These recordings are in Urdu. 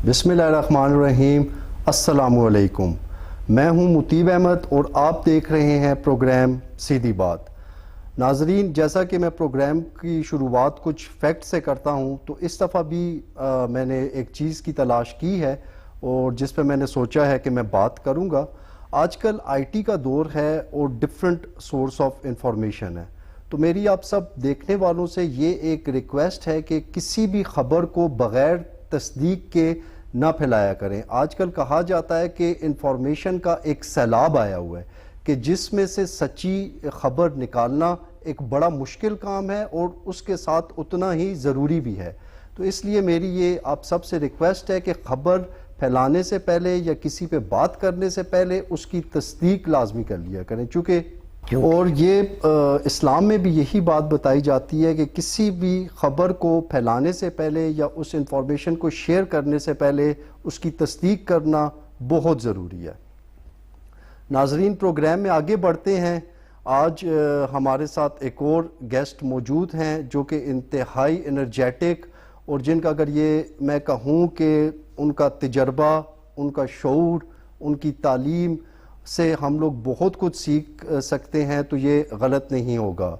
بسم اللہ الرحمن الرحیم۔ السلام علیکم، میں ہوں مطیب احمد اور آپ دیکھ رہے ہیں پروگرام سیدھی بات۔ ناظرین، جیسا کہ میں پروگرام کی شروعات کچھ فیکٹ سے کرتا ہوں، تو اس دفعہ بھی میں نے ایک چیز کی تلاش کی ہے اور جس پہ میں نے سوچا ہے کہ میں بات کروں گا۔ آج کل آئی ٹی کا دور ہے اور ڈفرینٹ سورس آف انفارمیشن ہے، تو میری آپ سب دیکھنے والوں سے یہ ایک ریکویسٹ ہے کہ کسی بھی خبر کو بغیر تصدیق کے نہ پھیلایا کریں۔ آج کل کہا جاتا ہے کہ انفارمیشن کا ایک سیلاب آیا ہوا ہے کہ جس میں سے سچی خبر نکالنا ایک بڑا مشکل کام ہے اور اس کے ساتھ اتنا ہی ضروری بھی ہے۔ تو اس لیے میری یہ آپ سب سے ریکویسٹ ہے کہ خبر پھیلانے سے پہلے یا کسی پہ بات کرنے سے پہلے اس کی تصدیق لازمی کر لیا کریں، چونکہ اور یہ اسلام میں بھی یہی بات بتائی جاتی ہے کہ کسی بھی خبر کو پھیلانے سے پہلے یا اس انفارمیشن کو شیئر کرنے سے پہلے اس کی تصدیق کرنا بہت ضروری ہے۔ ناظرین، پروگرام میں آگے بڑھتے ہیں۔ آج ہمارے ساتھ ایک اور گیسٹ موجود ہیں جو کہ انتہائی انرجیٹک اور جن کا اگر یہ میں کہوں کہ ان کا تجربہ، ان کا شعور، ان کی تعلیم سے ہم لوگ بہت کچھ سیکھ سکتے ہیں، تو یہ غلط نہیں ہوگا۔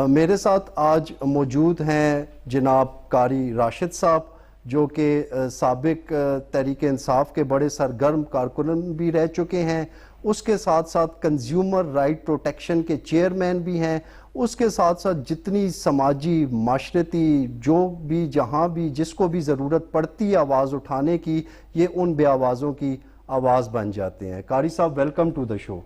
میرے ساتھ آج موجود ہیں جناب قاری راشد صاحب، جو کہ سابق تحریک انصاف کے بڑے سرگرم کارکن بھی رہ چکے ہیں، اس کے ساتھ ساتھ کنزیومر رائٹ پروٹیکشن کے چیئرمین بھی ہیں، اس کے ساتھ ساتھ جتنی سماجی معاشرتی جو بھی جہاں بھی جس کو بھی ضرورت پڑتی ہے آواز اٹھانے کی، یہ ان بے آوازوں کی آواز بن جاتے ہیں۔ قاری صاحب، welcome to the show.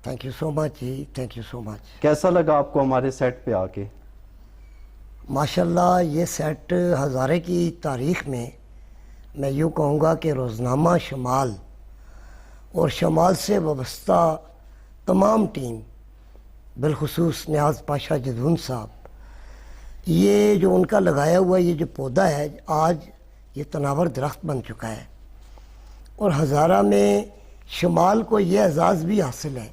Thank you so much جی، تھینک یو سو مچ۔ کیسا لگا آپ کو ہمارے سیٹ پہ آ کے؟ ماشاءاللہ، یہ سیٹ ہزارے کی تاریخ میں یوں کہوں گا کہ روزنامہ شمال اور شمال سے وابستہ تمام ٹیم، بالخصوص نیاز پاشا جدون صاحب، یہ جو ان کا لگایا ہوا یہ جو پودا ہے آج یہ تناور درخت بن چکا ہے، اور ہزارہ میں شمال کو یہ اعزاز بھی حاصل ہے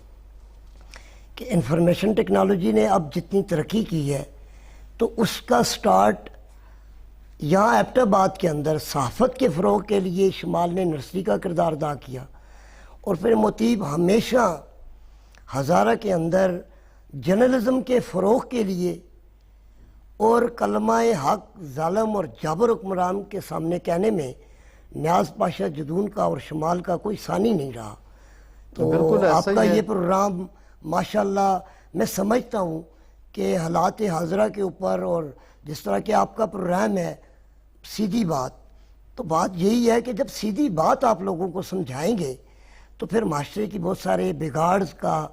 کہ انفارمیشن ٹیکنالوجی نے اب جتنی ترقی کی ہے تو اس کا سٹارٹ یہاں ایبٹ آباد کے اندر صحافت کے فروغ کے لیے شمال نے نرسری کا کردار ادا کیا، اور پھر مطیب ہمیشہ ہزارہ کے اندر جرنلزم کے فروغ کے لیے اور کلمہ حق ظالم اور جابر حکمران کے سامنے کہنے میں نیاز پاشا جدون کا اور شمال کا کوئی ثانی نہیں رہا۔ تو آپ کا یہ پروگرام ماشاءاللہ میں سمجھتا ہوں کہ حالات حاضرہ کے اوپر، اور جس طرح کہ آپ کا پروگرام ہے سیدھی بات، تو بات یہی ہے کہ جب سیدھی بات آپ لوگوں کو سمجھائیں گے تو پھر معاشرے کی بہت سارے بگاڑ کا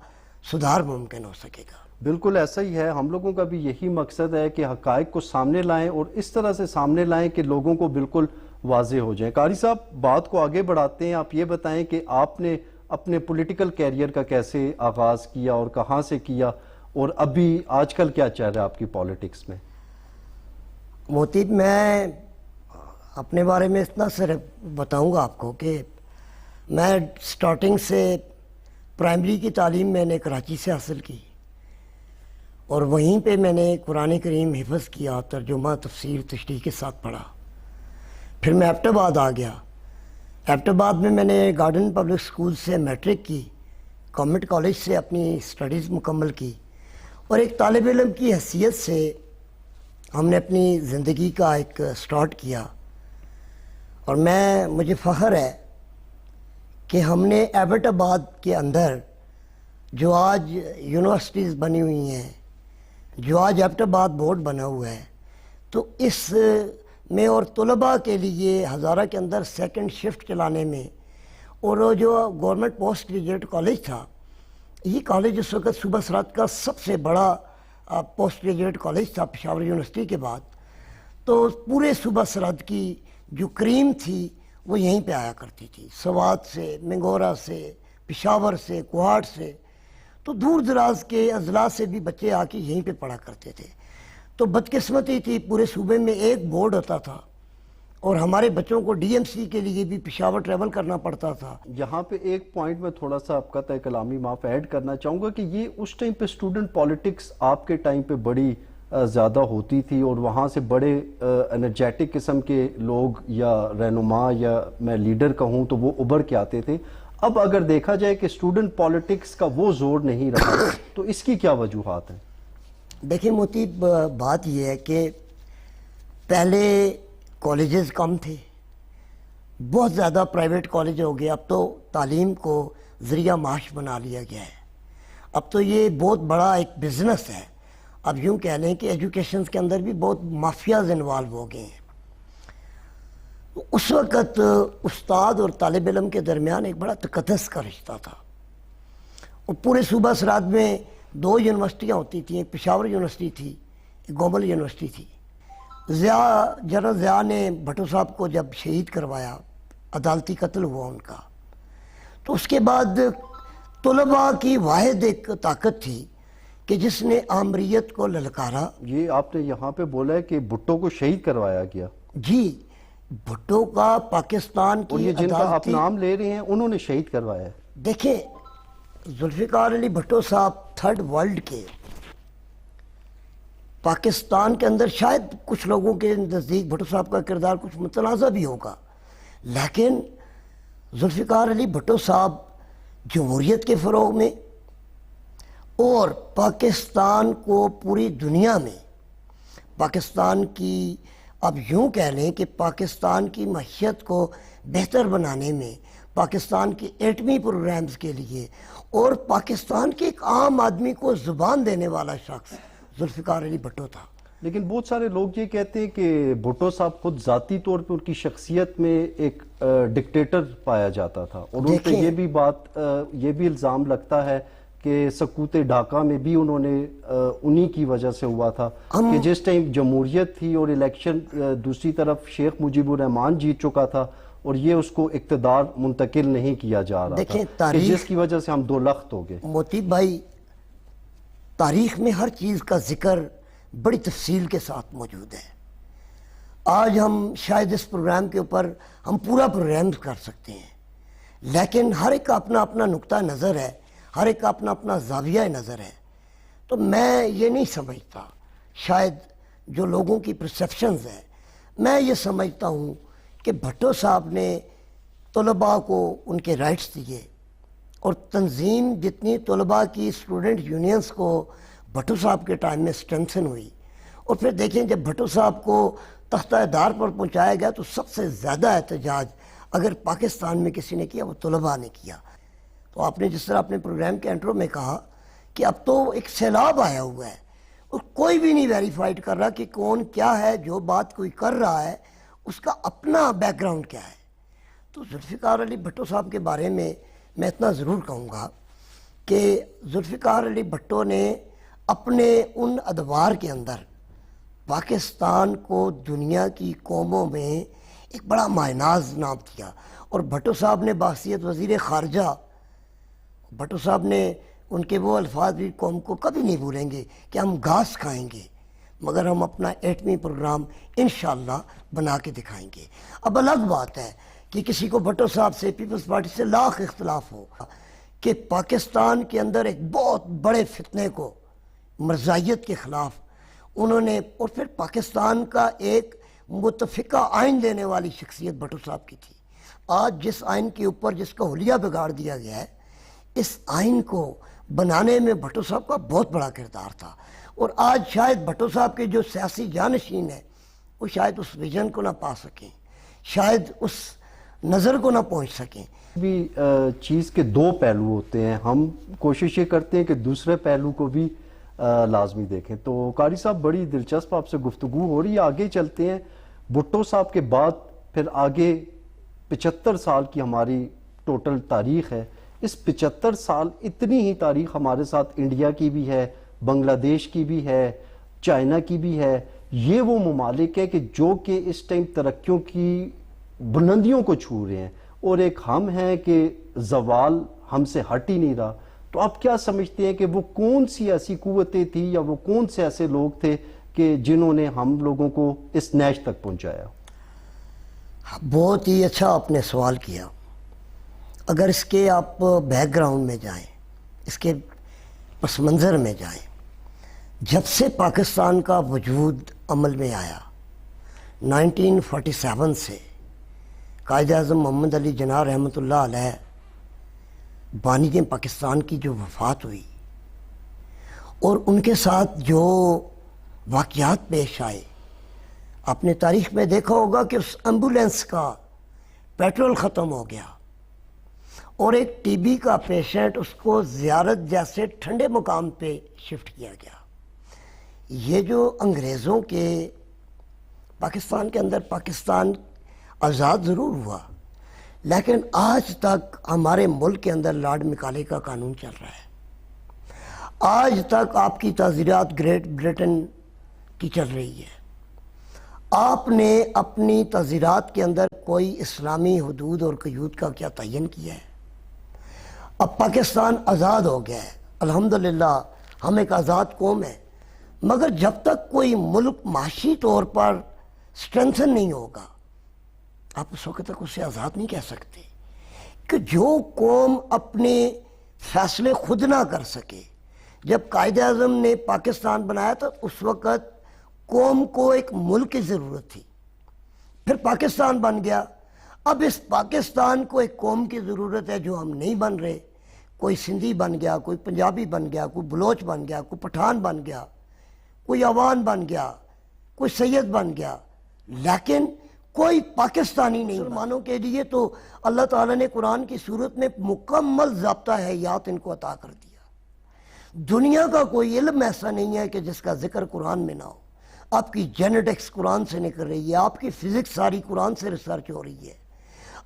سدھار ممکن ہو سکے گا۔ بالکل ایسا ہی ہے، ہم لوگوں کا بھی یہی مقصد ہے کہ حقائق کو سامنے لائیں اور اس طرح سے سامنے لائیں کہ لوگوں کو بالکل واضح ہو جائیں۔ قاری صاحب، بات کو آگے بڑھاتے ہیں۔ آپ یہ بتائیں کہ آپ نے اپنے پولیٹیکل کیریئر کا کیسے آغاز کیا اور کہاں سے کیا، اور ابھی آج کل کیا چل رہا ہے آپ کی پالیٹکس میں؟ موتیب، میں اپنے بارے میں اتنا صرف بتاؤں گا آپ کو کہ میں سٹارٹنگ سے پرائمری کی تعلیم میں نے کراچی سے حاصل کی، اور وہیں پہ میں نے قرآن کریم حفظ کیا، ترجمہ تفسیر تشریح کے ساتھ پڑھا۔ پھر میں ایبٹ آباد آ گیا۔ ایبٹ آباد میں نے گارڈن پبلک سکول سے میٹرک کی، گورنمنٹ کالج سے اپنی سٹڈیز مکمل کی، اور ایک طالب علم کی حیثیت سے ہم نے اپنی زندگی کا ایک سٹارٹ کیا، اور مجھے فخر ہے کہ ہم نے ایبٹ آباد کے اندر جو آج یونیورسٹیز بنی ہوئی ہیں، جو آج ایبٹ آباد بورڈ بنا ہوا ہے، تو اس میں اور طلباء کے لیے ہزارہ کے اندر سیکنڈ شفٹ چلانے میں، اور جو گورنمنٹ پوسٹ گریجویٹ کالج تھا، یہ کالج اس وقت صوبہ سرحد کا سب سے بڑا پوسٹ گریجویٹ کالج تھا پشاور یونیورسٹی کے بعد، تو پورے صوبہ سرحد کی جو کریم تھی وہ یہیں پہ آیا کرتی تھی، سوات سے، منگورہ سے، پشاور سے، کوہاٹ سے، تو دور دراز کے اضلاع سے بھی بچے آ کے یہیں پہ پڑھا کرتے تھے۔ تو بدقسمتی تھی، پورے صوبے میں ایک بورڈ ہوتا تھا، اور ہمارے بچوں کو ڈی ایم سی کے لیے بھی پشاور ٹریول کرنا پڑتا تھا۔ یہاں پہ ایک پوائنٹ میں تھوڑا سا آپ کا کلامی معاف ایڈ کرنا چاہوں گا کہ یہ اس ٹائم پہ اسٹوڈنٹ پالیٹکس آپ کے ٹائم پہ بڑی زیادہ ہوتی تھی اور وہاں سے بڑے انرجیٹک قسم کے لوگ یا رہنما یا میں لیڈر کہوں تو وہ ابھر کے آتے تھے. اب اگر دیکھا جائے کہ اسٹوڈنٹ پالیٹکس کا وہ زور نہیں رہا تو اس کی کیا وجوہات ہیں؟ دیکھیں موتی، بات یہ ہے کہ پہلے کالجز کم تھے، بہت زیادہ پرائیویٹ کالج ہو گیا. اب تو تعلیم کو ذریعہ معاش بنا لیا گیا ہے. اب تو یہ بہت بڑا ایک بزنس ہے. اب یوں کہہ لیں کہ ایجوکیشنز کے اندر بھی بہت مافیاز انوالو ہو گئے ہیں. اس وقت استاد اور طالب علم کے درمیان ایک بڑا تقدس کا رشتہ تھا. اور پورے صوبہ سرحد میں 2 یونیورسٹیاں ہوتی تھیں، ایک پشاور یونیورسٹی تھی، ایک گومل یونیورسٹی تھی. جنرل ضیاء نے بھٹو صاحب کو جب شہید کروایا، عدالتی قتل ہوا ان کا، تو اس کے بعد طلباء کی واحد ایک طاقت تھی کہ جس نے آمریت کو للکارا. یہ آپ نے یہاں پہ بولا ہے کہ بھٹو کو شہید کروایا گیا. جی، بھٹو کا پاکستان اور کی یہ جن کا آپ عدالتی، نام لے رہے ہیں انہوں نے شہید کروایا ہے. دیکھیں ذوالفقار علی بھٹو صاحب تھرڈ ورلڈ کے، پاکستان کے اندر شاید کچھ لوگوں کے نزدیک بھٹو صاحب کا کردار کچھ متنازع بھی ہوگا، لیکن ذوالفقار علی بھٹو صاحب جمہوریت کے فروغ میں اور پاکستان کو پوری دنیا میں، پاکستان کی، اب یوں کہہ لیں کہ پاکستان کی معیشت کو بہتر بنانے میں، پاکستان کے ایٹمی پروگرامز کے لیے اور پاکستان کے ایک عام آدمی کو زبان دینے والا شخص ذوالفقار علی بھٹو تھا. لیکن بہت سارے لوگ یہ کہتے ہیں کہ بھٹو صاحب خود ذاتی طور پہ ان کی شخصیت میں ایک ڈکٹیٹر پایا جاتا تھا، اور ان پہ یہ بھی بات، یہ بھی الزام لگتا ہے کہ سقوط ڈھاکہ میں بھی انہوں نے انہی کی وجہ سے ہوا تھا کہ جس ٹائم جمہوریت تھی اور الیکشن دوسری طرف شیخ مجیب الرحمان جیت چکا تھا اور یہ اس کو اقتدار منتقل نہیں کیا جا رہا تھا، کہ جس کی وجہ سے ہم دو لخت ہو گئے. موتی بھائی، تاریخ میں ہر چیز کا ذکر بڑی تفصیل کے ساتھ موجود ہے. آج ہم شاید اس پروگرام کے اوپر ہم پورا پروگرام کر سکتے ہیں، لیکن ہر ایک کا اپنا اپنا نقطہ نظر ہے، ہر ایک کا اپنا اپنا زاویہ نظر ہے. تو میں یہ نہیں سمجھتا، شاید جو لوگوں کی پرسیپشنز ہیں، میں یہ سمجھتا ہوں کہ بھٹو صاحب نے طلباء کو ان کے رائٹس دیے، اور تنظیم جتنی طلباء کی اسٹوڈنٹ یونینز کو بھٹو صاحب کے ٹائم میں اسٹرینتھن ہوئی. اور پھر دیکھیں جب بھٹو صاحب کو تختہ دار پر پہنچایا گیا تو سب سے زیادہ احتجاج اگر پاکستان میں کسی نے کیا وہ طلباء نے کیا. تو آپ نے جس طرح اپنے پروگرام کے انٹرو میں کہا کہ اب تو ایک سیلاب آیا ہوا ہے اور کوئی بھی نہیں ویریفائڈ کر رہا کہ کون کیا ہے، جو بات کوئی کر رہا ہے اس کا اپنا بیک گراؤنڈ کیا ہے. تو ذوالفقار علی بھٹو صاحب کے بارے میں اتنا ضرور کہوں گا کہ ذوالفقار علی بھٹو نے اپنے ان ادوار کے اندر پاکستان کو دنیا کی قوموں میں ایک بڑا مائناز نام دیا. اور بھٹو صاحب نے بحیثیت وزیر خارجہ، بھٹو صاحب نے ان کے وہ الفاظ بھی قوم کو کبھی نہیں بھولیں گے کہ ہم گھاس کھائیں گے مگر ہم اپنا ایٹمی پروگرام انشاءاللہ بنا کے دکھائیں گے. اب الگ بات ہے کہ کسی کو بھٹو صاحب سے، پیپلز پارٹی سے لاکھ اختلاف ہو کہ پاکستان کے اندر ایک بہت بڑے فتنے کو مرزائیت کے خلاف انہوں نے، اور پھر پاکستان کا ایک متفقہ آئین لینے والی شخصیت بھٹو صاحب کی تھی. آج جس آئین کے اوپر جس کا حلیہ بگاڑ دیا گیا ہے، اس آئین کو بنانے میں بھٹو صاحب کا بہت بڑا کردار تھا. اور آج شاید بھٹو صاحب کے جو سیاسی جانشین ہیں وہ شاید اس ویژن کو نہ پا سکیں، شاید اس نظر کو نہ پہنچ سکیں. بھی چیز کے دو پہلو ہوتے ہیں، ہم کوشش یہ کرتے ہیں کہ دوسرے پہلو کو بھی لازمی دیکھیں. تو قاری صاحب بڑی دلچسپ آپ سے گفتگو ہو رہی ہے، آگے چلتے ہیں. بھٹو صاحب کے بعد پھر آگے 75 سال کی ہماری ٹوٹل تاریخ ہے. اس 75 سال اتنی ہی تاریخ ہمارے ساتھ انڈیا کی بھی ہے، بنگلہ دیش کی بھی ہے، چائنا کی بھی ہے. یہ وہ ممالک ہے کہ جو کہ اس ٹائم ترقیوں کی بلندیوں کو چھو رہے ہیں، اور ایک ہم ہیں کہ زوال ہم سے ہٹ ہی نہیں رہا. تو آپ کیا سمجھتے ہیں کہ وہ کون سی ایسی قوتیں تھیں یا وہ کون سے ایسے لوگ تھے کہ جنہوں نے ہم لوگوں کو اس نیش تک پہنچایا؟ بہت ہی اچھا آپ نے سوال کیا. اگر اس کے آپ بیک گراؤنڈ میں جائیں، اس کے پس منظر میں جائیں، جب سے پاکستان کا وجود عمل میں آیا 1947 سے قائد اعظم محمد علی جناح رحمۃ اللہ علیہ بانی پاکستان کی جو وفات ہوئی اور ان کے ساتھ جو واقعات پیش آئے، آپ نے تاریخ میں دیکھا ہوگا کہ اس ایمبولینس کا پیٹرول ختم ہو گیا اور ایک ٹی بی کا پیشنٹ اس کو زیارت جیسے ٹھنڈے مقام پہ شفٹ کیا گیا۔ یہ جو انگریزوں کے پاکستان کے اندر پاکستان آزاد ضرور ہوا، لیکن آج تک ہمارے ملک کے اندر لارڈ مکالے کا قانون چل رہا ہے۔ آج تک آپ کی تعزیرات گریٹ برٹن کی چل رہی ہے۔ آپ نے اپنی تعزیرات کے اندر کوئی اسلامی حدود اور قیود کا کیا تعین کیا ہے؟ اب پاکستان آزاد ہو گیا ہے، الحمدللہ ہم ایک آزاد قوم ہے، مگر جب تک کوئی ملک معاشی طور پر سٹرنتھن نہیں ہوگا آپ اس وقت تک اسے آزاد نہیں کہہ سکتے۔ کہ جو قوم اپنے فیصلے خود نہ کر سکے، جب قائد اعظم نے پاکستان بنایا تھا اس وقت قوم کو ایک ملک کی ضرورت تھی، پھر پاکستان بن گیا، اب اس پاکستان کو ایک قوم کی ضرورت ہے جو ہم نہیں بن رہے۔ کوئی سندھی بن گیا، کوئی پنجابی بن گیا، کوئی بلوچ بن گیا، کوئی پٹھان بن گیا، کوئی عوان بن گیا، کوئی سید بن گیا، لیکن کوئی پاکستانی نہیں۔ مسلمانوں کے لیے تو اللہ تعالیٰ نے قرآن کی صورت میں مکمل ضابطہ حیات ان کو عطا کر دیا۔ دنیا کا کوئی علم ایسا نہیں ہے کہ جس کا ذکر قرآن میں نہ ہو۔ آپ کی جینیٹکس قرآن سے نکل رہی ہے، آپ کی فزکس ساری قرآن سے ریسرچ ہو رہی ہے،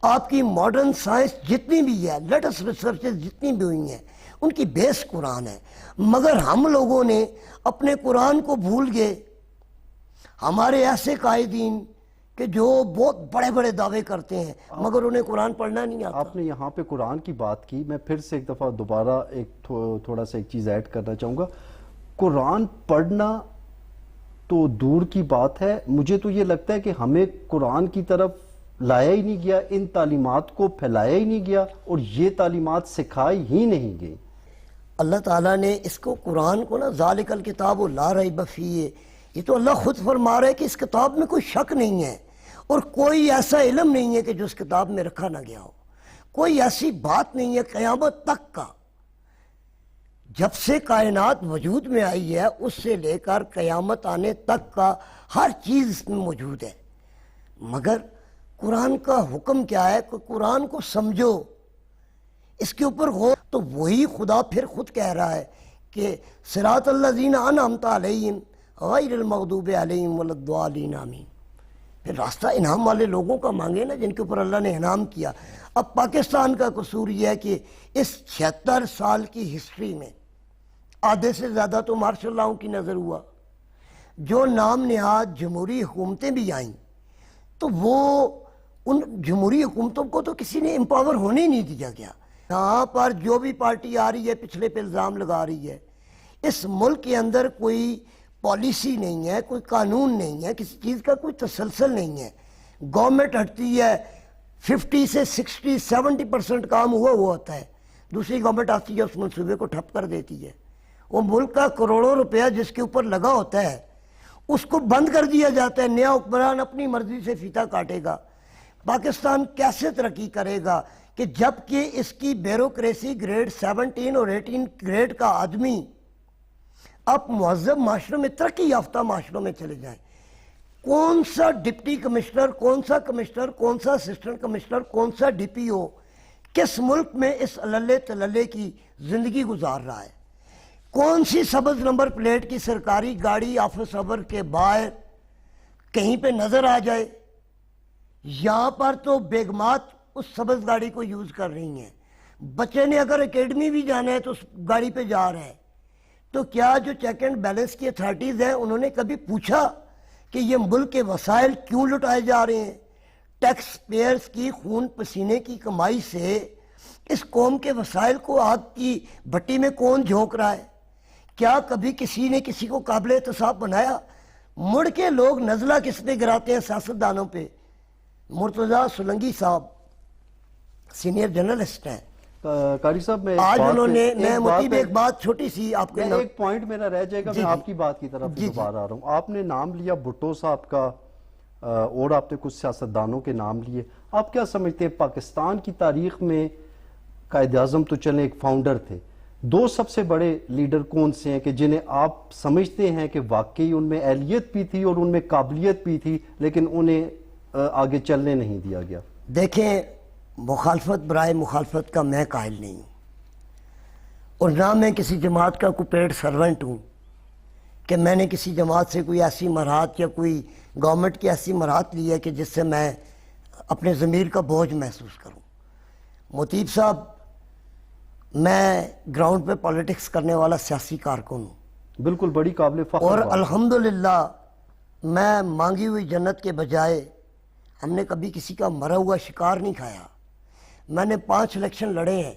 آپ کی ماڈرن سائنس جتنی بھی ہے، لیٹسٹ ریسرچز جتنی بھی ہوئی ہیں، ان کی بیس قرآن ہے۔ مگر ہم لوگوں نے اپنے قرآن کو بھول گئے۔ ہمارے ایسے قائدین کہ جو بہت بڑے بڑے دعوے کرتے ہیں مگر انہیں قرآن پڑھنا نہیں آتا۔ آپ نے یہاں پہ قرآن کی بات کی، میں پھر سے ایک دفعہ دوبارہ تھوڑا سا ایک چیز ایڈ کرنا چاہوں گا۔ قرآن پڑھنا تو دور کی بات ہے، مجھے تو یہ لگتا ہے کہ ہمیں قرآن کی طرف لایا ہی نہیں گیا، ان تعلیمات کو پھیلایا ہی نہیں گیا اور یہ تعلیمات سکھائی ہی نہیں گئی۔ اللہ تعالیٰ نے اس کو قرآن کو نا ذالک الکتاب لا ریب فیہ، یہ تو اللہ خود فرما رہا ہے کہ اس کتاب میں کوئی شک نہیں ہے اور کوئی ایسا علم نہیں ہے کہ جو اس کتاب میں رکھا نہ گیا ہو، کوئی ایسی بات نہیں ہے قیامت تک کا، جب سے کائنات وجود میں آئی ہے اس سے لے کر قیامت آنے تک کا ہر چیز اس میں موجود ہے۔ مگر قرآن کا حکم کیا ہے کہ قرآن کو سمجھو، اس کے اوپر غور۔ تو وہی خدا پھر خود کہہ رہا ہے کہ صراط الذین انعمت علیہم غیر المغضوب علیہم ولا الضالین آمین۔ پھر راستہ انعام والے لوگوں کا مانگے نا، جن کے اوپر اللہ نے انعام کیا۔ اب پاکستان کا قصور یہ ہے کہ اس 76 سال کی ہسٹری میں آدھے سے زیادہ تو مارشل لاؤں کی نظر ہوا، جو نام نہاد جمہوری حکومتیں بھی آئیں تو وہ ان جمہوری حکومتوں کو تو کسی نے امپاور ہونے ہی نہیں دیا گیا۔ یہاں پر جو بھی پارٹی آ رہی ہے پچھلے پہ الزام لگا رہی ہے، اس ملک کے اندر کوئی پالیسی نہیں ہے، کوئی قانون نہیں ہے، کسی چیز کا کوئی تسلسل نہیں ہے۔ گورنمنٹ ہٹتی ہے، 50 سے 60 70% کام ہوا ہوتا ہے، دوسری گورنمنٹ آتی ہے اس منصوبے کو ٹھپ کر دیتی ہے۔ وہ ملک کا کروڑوں روپیہ جس کے اوپر لگا ہوتا ہے اس کو بند کر دیا جاتا ہے، نیا حکمران اپنی مرضی سے فیتہ کاٹے گا۔ پاکستان کیسے ترقی کرے گا کہ جبکہ اس کی بیوروکریسی گریڈ 17 اور 18 گریڈ کا آدمی اب مہذب معاشروں میں، ترقی یافتہ معاشروں میں چلے جائیں؟ کون سا ڈپٹی کمشنر، کون سا کمشنر، کون سا اسسٹنٹ کمشنر، کون سا ڈی پی او کس ملک میں اس اللہ تللے کی زندگی گزار رہا ہے؟ کون سی سبز نمبر پلیٹ کی سرکاری گاڑی آفس اوور کے باہر کہیں پہ نظر آ جائے؟ یہاں پر تو بیگمات اس سبز گاڑی کو یوز کر رہی ہیں، بچے نے اگر اکیڈمی بھی جانا ہے تو اس گاڑی پہ جا رہا ہے۔ تو کیا جو چیک اینڈ بیلنس کی اتھارٹیز ہیں انہوں نے کبھی پوچھا کہ یہ ملک کے وسائل کیوں لٹائے جا رہے ہیں؟ ٹیکس پیئرز کی خون پسینے کی کمائی سے اس قوم کے وسائل کو آگ کی بھٹی میں کون جھونک رہا ہے؟ کیا کبھی کسی نے کسی کو قابل احتساب بنایا؟ مڑ کے لوگ نزلہ کس پہ گراتے ہیں؟ سیاستدانوں پہ۔ مرتضیٰ سولنگی صاحب سینئر جرنلسٹ ہیں، قاری صاحب میں آج انہوں نے میں مطیب ایک بات چھوٹی سی آپ کے ایک پوائنٹ میرا رہ جائے گا، میں آپ کی بات کی طرف دوبارہ آ رہا ہوں. آپ نے نام لیا بھٹو صاحب کا اور آپ نے کچھ سیاستدانوں کے نام لیے. آپ کیا سمجھتے ہیں پاکستان کی تاریخ میں قائد اعظم تو چلیں ایک فاؤنڈر تھے، دو سب سے بڑے لیڈر کون سے ہیں کہ جنہیں آپ سمجھتے ہیں کہ واقعی ان میں اہلیت بھی تھی اور ان میں قابلیت بھی تھی لیکن انہیں آگے چلنے نہیں دیا گیا؟ دیکھیں، مخالفت برائے مخالفت کا میں قائل نہیں ہوں، اور نہ میں کسی جماعت کا کوئی پیڈ سرونٹ ہوں کہ میں نے کسی جماعت سے کوئی ایسی مراحت یا کوئی گورنمنٹ کی ایسی مراحت لی ہے کہ جس سے میں اپنے ضمیر کا بوجھ محسوس کروں. مطیب صاحب، میں گراؤنڈ پہ پالیٹکس کرنے والا سیاسی کارکن ہوں، بالکل بڑی قابل فخر اور بات. الحمدللہ میں مانگی ہوئی جنت کے بجائے ہم نے کبھی کسی کا مرا ہوا شکار نہیں کھایا. میں نے 5 الیکشن لڑے ہیں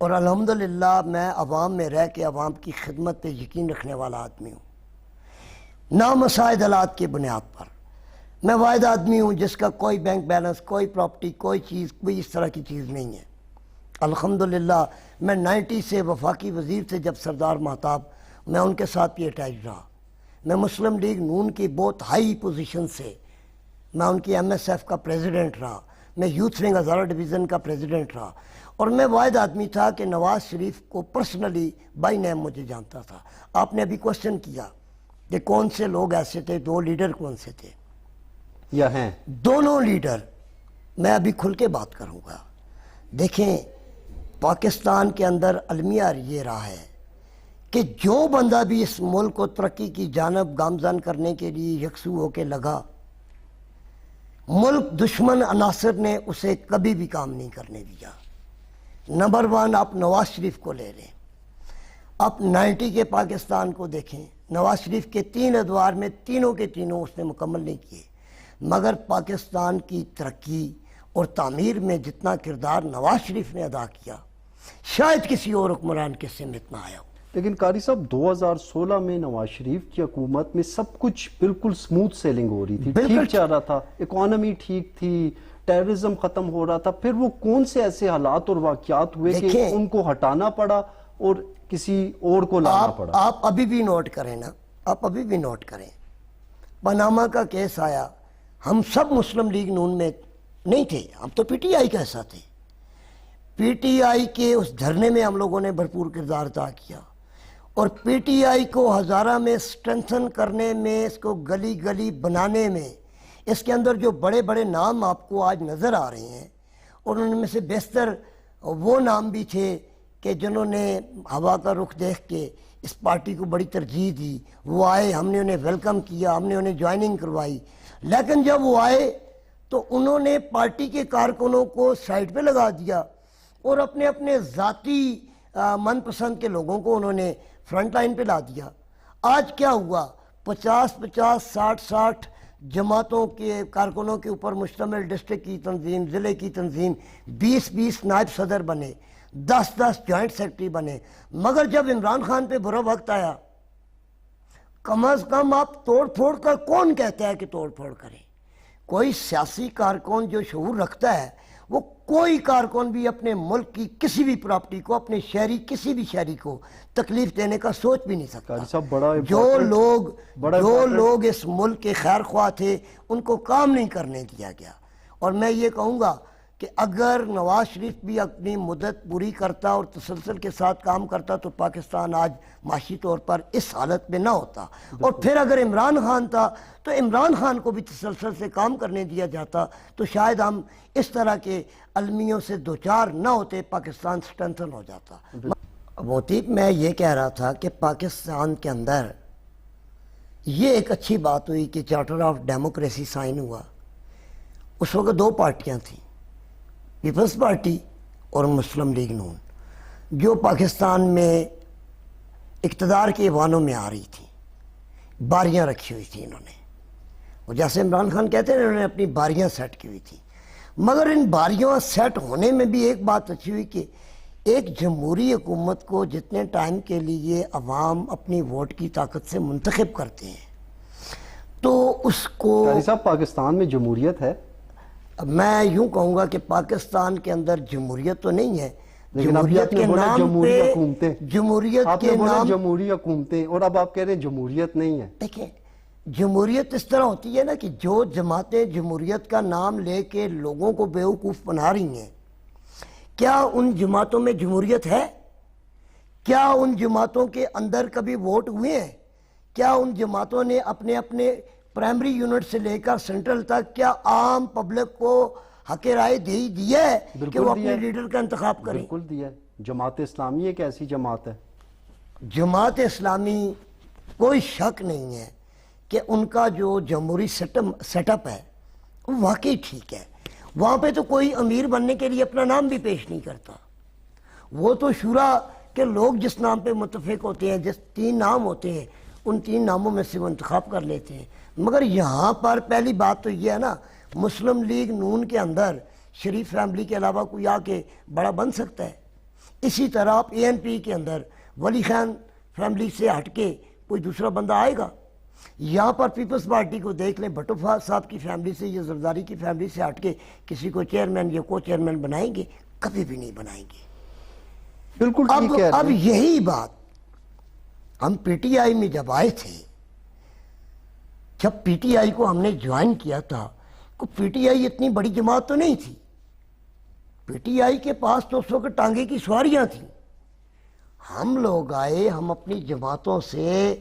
اور الحمدللہ میں عوام میں رہ کے عوام کی خدمت پہ یقین رکھنے والا آدمی ہوں، نامساعد حالات کی بنیاد پر. میں واحد آدمی ہوں جس کا کوئی بینک بیلنس، کوئی پراپرٹی، کوئی چیز، کوئی اس طرح کی چیز نہیں ہے. الحمدللہ میں 90 سے وفاقی وزیر تھے جب سردار مہتاب، میں ان کے ساتھ بھی اٹیچ رہا. میں مسلم لیگ نون کی بہت ہائی پوزیشن سے، میں ان کی ایم ایس ایف کا پریزیڈنٹ رہا، میں یوتھ ونگ ہزارہ ڈویژن کا پریزیڈنٹ رہا، اور میں واحد آدمی تھا کہ نواز شریف کو پرسنلی بائی نیم مجھے جانتا تھا. آپ نے ابھی کوشچن کیا کہ کون سے لوگ ایسے تھے، 2 لیڈر کون سے تھے یا ہیں؟ دونوں لیڈر میں ابھی کھل کے بات کروں گا. دیکھیں، پاکستان کے اندر المیہ یہ رہا ہے کہ جو بندہ بھی اس ملک کو ترقی کی جانب گامزن کرنے کے لیے یکسو ہو کے لگا، ملک دشمن عناصر نے اسے کبھی بھی کام نہیں کرنے دیا. نمبر 1 آپ نواز شریف کو لے لیں، آپ 90 کے پاکستان کو دیکھیں. نواز شریف کے 3 ادوار میں تینوں کے تینوں اس نے مکمل نہیں کیے، مگر پاکستان کی ترقی اور تعمیر میں جتنا کردار نواز شریف نے ادا کیا شاید کسی اور حکمران کے سمت نہ آیا ہو. لیکن قاری صاحب 2016 میں نواز شریف کی حکومت میں سب کچھ بالکل سموتھ سیلنگ ہو رہی تھی، ٹھیک چل رہا تھا، اکانومی ٹھیک تھی، ٹیررزم ختم ہو رہا تھا. پھر وہ کون سے ایسے حالات اور واقعات ہوئے کہ ان کو ہٹانا پڑا اور کسی اور کو لانا پڑا؟ آپ ابھی بھی نوٹ کریں نا، آپ ابھی بھی نوٹ کریں، پاناما کا کیس آیا، ہم سب مسلم لیگ نون میں نہیں تھے، ہم تو پی ٹی آئی کا حصہ تھے. پی ٹی آئی کے اس دھرنے میں ہم لوگوں نے بھرپور کردار ادا کیا، اور پی ٹی آئی کو ہزارہ میں سٹرنتھن کرنے میں، اس کو گلی گلی بنانے میں، اس کے اندر جو بڑے بڑے نام آپ کو آج نظر آ رہے ہیں، اور ان میں سے بیشتر وہ نام بھی تھے کہ جنہوں نے ہوا کا رخ دیکھ کے اس پارٹی کو بڑی ترجیح دی. وہ آئے، ہم نے انہیں ویلکم کیا، ہم نے انہیں جوائننگ کروائی. لیکن جب وہ آئے تو انہوں نے پارٹی کے کارکنوں کو سائڈ پہ لگا دیا اور اپنے اپنے ذاتی من پسند کے لوگوں کو انہوں نے فرنٹ لائن پہ لا دیا. آج کیا ہوا؟ 50-50 60-60 جماعتوں کے کارکنوں کے اوپر مشتمل ڈسٹرکٹ کی تنظیم، ضلع کی تنظیم، 20-20 نائب صدر بنے، 10-10 جوائنٹ سیکرٹری بنے. مگر جب عمران خان پہ برا وقت آیا، کم از کم آپ توڑ پھوڑ کر، کون کہتا ہے کہ توڑ پھوڑ کریں؟ کوئی سیاسی کارکن جو شعور رکھتا ہے، وہ کوئی کارکن بھی اپنے ملک کی کسی بھی پراپرٹی کو، اپنے شہری کسی بھی شہری کو تکلیف دینے کا سوچ بھی نہیں سکتا. جو لوگ اس ملک کے خیر خواہ تھے ان کو کام نہیں کرنے دیا گیا. اور میں یہ کہوں گا کہ اگر نواز شریف بھی اپنی مدت پوری کرتا اور تسلسل کے ساتھ کام کرتا تو پاکستان آج معاشی طور پر اس حالت میں نہ ہوتا. اور پھر اگر عمران خان تھا تو عمران خان کو بھی تسلسل سے کام کرنے دیا جاتا تو شاید ہم اس طرح کے المیوں سے دوچار نہ ہوتے، پاکستان سٹرنتھن ہو جاتا. موتیب، میں یہ کہہ رہا تھا کہ پاکستان کے اندر یہ ایک اچھی بات ہوئی کہ چارٹر آف ڈیموکریسی سائن ہوا. اس وقت 2 پارٹیاں تھیں، پیپلز پارٹی اور مسلم لیگ نون، جو پاکستان میں اقتدار کے ایوانوں میں آ رہی تھی. باریاں رکھی ہوئی تھیں انہوں نے، اور جیسے عمران خان کہتے ہیں انہوں نے اپنی باریاں سیٹ کی ہوئی تھی. مگر ان باریوں سیٹ ہونے میں بھی ایک بات اچھی ہوئی کہ ایک جمہوری حکومت کو جتنے ٹائم کے لیے عوام اپنی ووٹ کی طاقت سے منتخب کرتے ہیں تو اس کو، قاری صاحب پاکستان میں جمہوریت ہے؟ میں یوں کہوں گا کہ پاکستان کے اندر جمہوریت تو نہیں ہے، لیکن ابھی آپ نے بولا جمہوری حکومتیں، جمہوریت آپ کے نے بولا نام جمہوری حکومتیں، اور اب آپ کہہ رہے ہیں جمہوریت نہیں ہے. دیکھیں جمہوریت اس طرح ہوتی ہے نا کہ جو جماعتیں جمہوریت کا نام لے کے لوگوں کو بیوقوف بنا رہی ہیں، کیا ان جماعتوں میں جمہوریت ہے؟ کیا ان جماعتوں کے اندر کبھی ووٹ ہوئے ہیں؟ کیا ان جماعتوں نے اپنے اپنے پرائمری یونٹ سے لے کر سینٹرل تک کیا عام پبلک کو حق رائے دیا ہے کہ وہ اپنے لیڈر کا انتخاب کریں؟ بالکل دیا ہے. جماعت اسلامی ایک ایسی جماعت ہے. جماعت اسلامی کوئی شک نہیں ہے کہ ان کا جو جمہوری سیٹ اپ ہے وہ واقعی ٹھیک ہے. وہاں پہ تو کوئی امیر بننے کے لیے اپنا نام بھی پیش نہیں کرتا. وہ تو شورا کے لوگ جس نام پہ متفق ہوتے ہیں، جس 3 نام ہوتے ہیں، ان 3 ناموں میں سے وہ انتخاب کر لیتے ہیں. مگر یہاں پر پہلی بات تو یہ ہے نا، مسلم لیگ نون کے اندر شریف فیملی کے علاوہ کوئی آ کے بڑا بن سکتا ہے؟ اسی طرح آپ ANP کے اندر ولی خان فیملی سے ہٹ کے کوئی دوسرا بندہ آئے گا؟ یہاں پر پیپلز پارٹی کو دیکھ لیں، بھٹو صاحب کی فیملی سے یا زرداری کی فیملی سے ہٹ کے کسی کو چیئرمین یا کو چیئرمین بنائیں گے؟ کبھی بھی نہیں بنائیں گے. بالکل ٹھیک ہے. اب یہی بات ہم PTI میں جب آئے تھے، جب PTI کو ہم نے جوائن کیا تھا، PTI اتنی بڑی جماعت تو نہیں تھی. PTI کے پاس تو اس وقت ٹانگے کی سواریاں تھیں. ہم لوگ آئے، ہم اپنی جماعتوں سے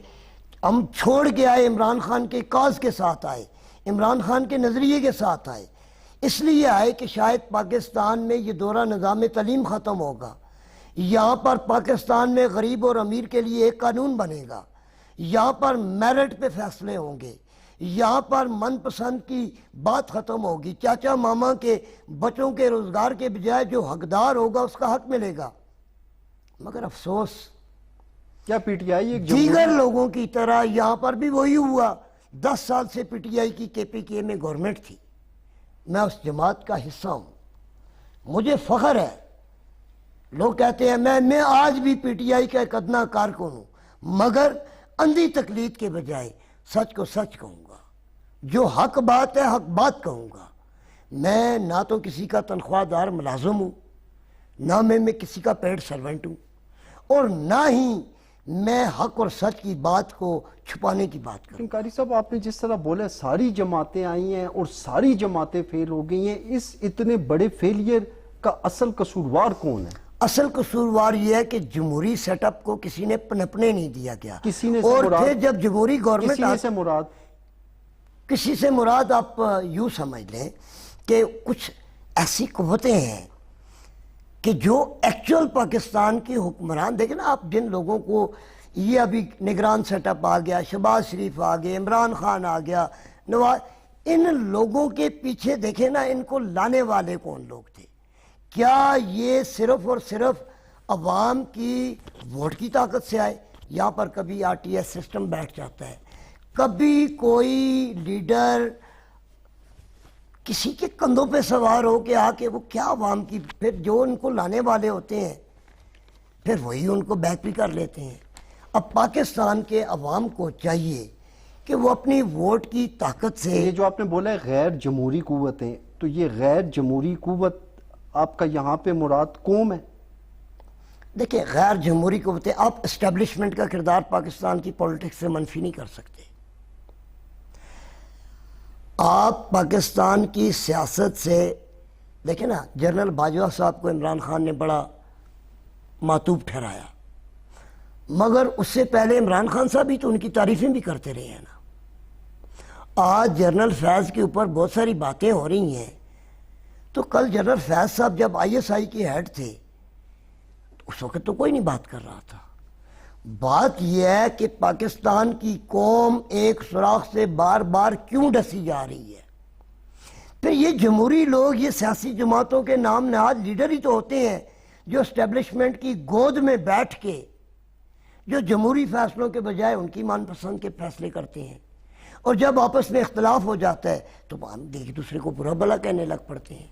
ہم چھوڑ کے آئے، عمران خان کے کاز کے ساتھ آئے، عمران خان کے نظریے کے ساتھ آئے. اس لیے آئے کہ شاید پاکستان میں یہ دورہ نظام تعلیم ختم ہوگا، یہاں پر پاکستان میں غریب اور امیر کے لیے ایک قانون بنے گا، یہاں پر میرٹ پہ فیصلے ہوں گے، یہاں پر من پسند کی بات ختم ہوگی، چاچا ماما کے بچوں کے روزگار کے بجائے جو حقدار ہوگا اس کا حق ملے گا. مگر افسوس کیا PTI ایک دیگر لوگوں کی طرح یہاں پر بھی وہی ہوا. 10 سال سے PTI کی KPK میں گورنمنٹ تھی. میں اس جماعت کا حصہ ہوں، مجھے فخر ہے. لوگ کہتے ہیں میں آج بھی PTI کا ایک ادنا کارکن ہوں، مگر اندھی تقلید کے بجائے سچ کو سچ کہوں گا. جو حق بات ہے حق بات کہوں گا. میں نہ تو کسی کا تنخواہ دار ملازم ہوں، نہ میں کسی کا پیڈ سرونٹ ہوں، اور نہ ہی میں حق اور سچ کی بات کو چھپانے کی بات کروں. قاری صاحب آپ نے جس طرح بولا ساری جماعتیں آئی ہیں اور ساری جماعتیں فیل ہو گئی ہیں، اس اتنے بڑے فیلئر کا اصل قصوروار کون ہے؟ اصل قصوروار یہ ہے کہ جمہوری سیٹ اپ کو کسی نے پنپنے نہیں دیا گیا. کسی نے اور پھر جب جمہوری گورنمنٹ کسی سے مراد آپ یوں سمجھ لیں کہ کچھ ایسی قوتیں ہیں کہ جو ایکچول پاکستان کی حکمران، دیکھیں نا آپ جن لوگوں کو یہ ابھی نگران سیٹ اپ آ گیا، شہباز شریف آ گئے، عمران خان آ گیا، نواز، ان لوگوں کے پیچھے دیکھیں نا ان کو لانے والے کون لوگ تھے؟ کیا یہ صرف اور صرف عوام کی ووٹ کی طاقت سے آئے؟ یہاں پر کبھی RTS سسٹم بیٹھ جاتا ہے، کبھی کوئی لیڈر کسی کے کندھوں پہ سوار ہو کے آ کے وہ کیا عوام کی، پھر جو ان کو لانے والے ہوتے ہیں پھر وہی ان کو بیک بھی کر لیتے ہیں. اب پاکستان کے عوام کو چاہیے کہ وہ اپنی ووٹ کی طاقت سے، یہ جو آپ نے بولا ہے غیر جمہوری قوتیں، تو یہ غیر جمہوری قوت آپ کا یہاں پہ مراد قوم ہے؟ دیکھیں غیر جمہوری قوتیں، آپ اسٹیبلشمنٹ کا کردار پاکستان کی پولیٹکس سے منفی نہیں کر سکتے. آپ پاکستان کی سیاست سے دیکھیں نا، جنرل باجوہ صاحب کو عمران خان نے بڑا معتوب ٹھہرایا، مگر اس سے پہلے عمران خان صاحب بھی تو ان کی تعریفیں بھی کرتے رہے ہیں نا. آج جنرل فیض کے اوپر بہت ساری باتیں ہو رہی ہیں، تو کل جنرل فیض صاحب جب ISI کے ہیڈ تھے اس وقت تو کوئی نہیں بات کر رہا تھا. بات یہ ہے کہ پاکستان کی قوم ایک سوراخ سے بار بار کیوں ڈسی جا رہی ہے. پھر یہ جمہوری لوگ، یہ سیاسی جماعتوں کے نام نہاد لیڈر ہی تو ہوتے ہیں جو اسٹیبلشمنٹ کی گود میں بیٹھ کے جو جمہوری فیصلوں کے بجائے ان کی من پسند کے فیصلے کرتے ہیں، اور جب آپس میں اختلاف ہو جاتا ہے تو ہم ایک دوسرے کو برا بھلا کہنے لگ پڑتے ہیں.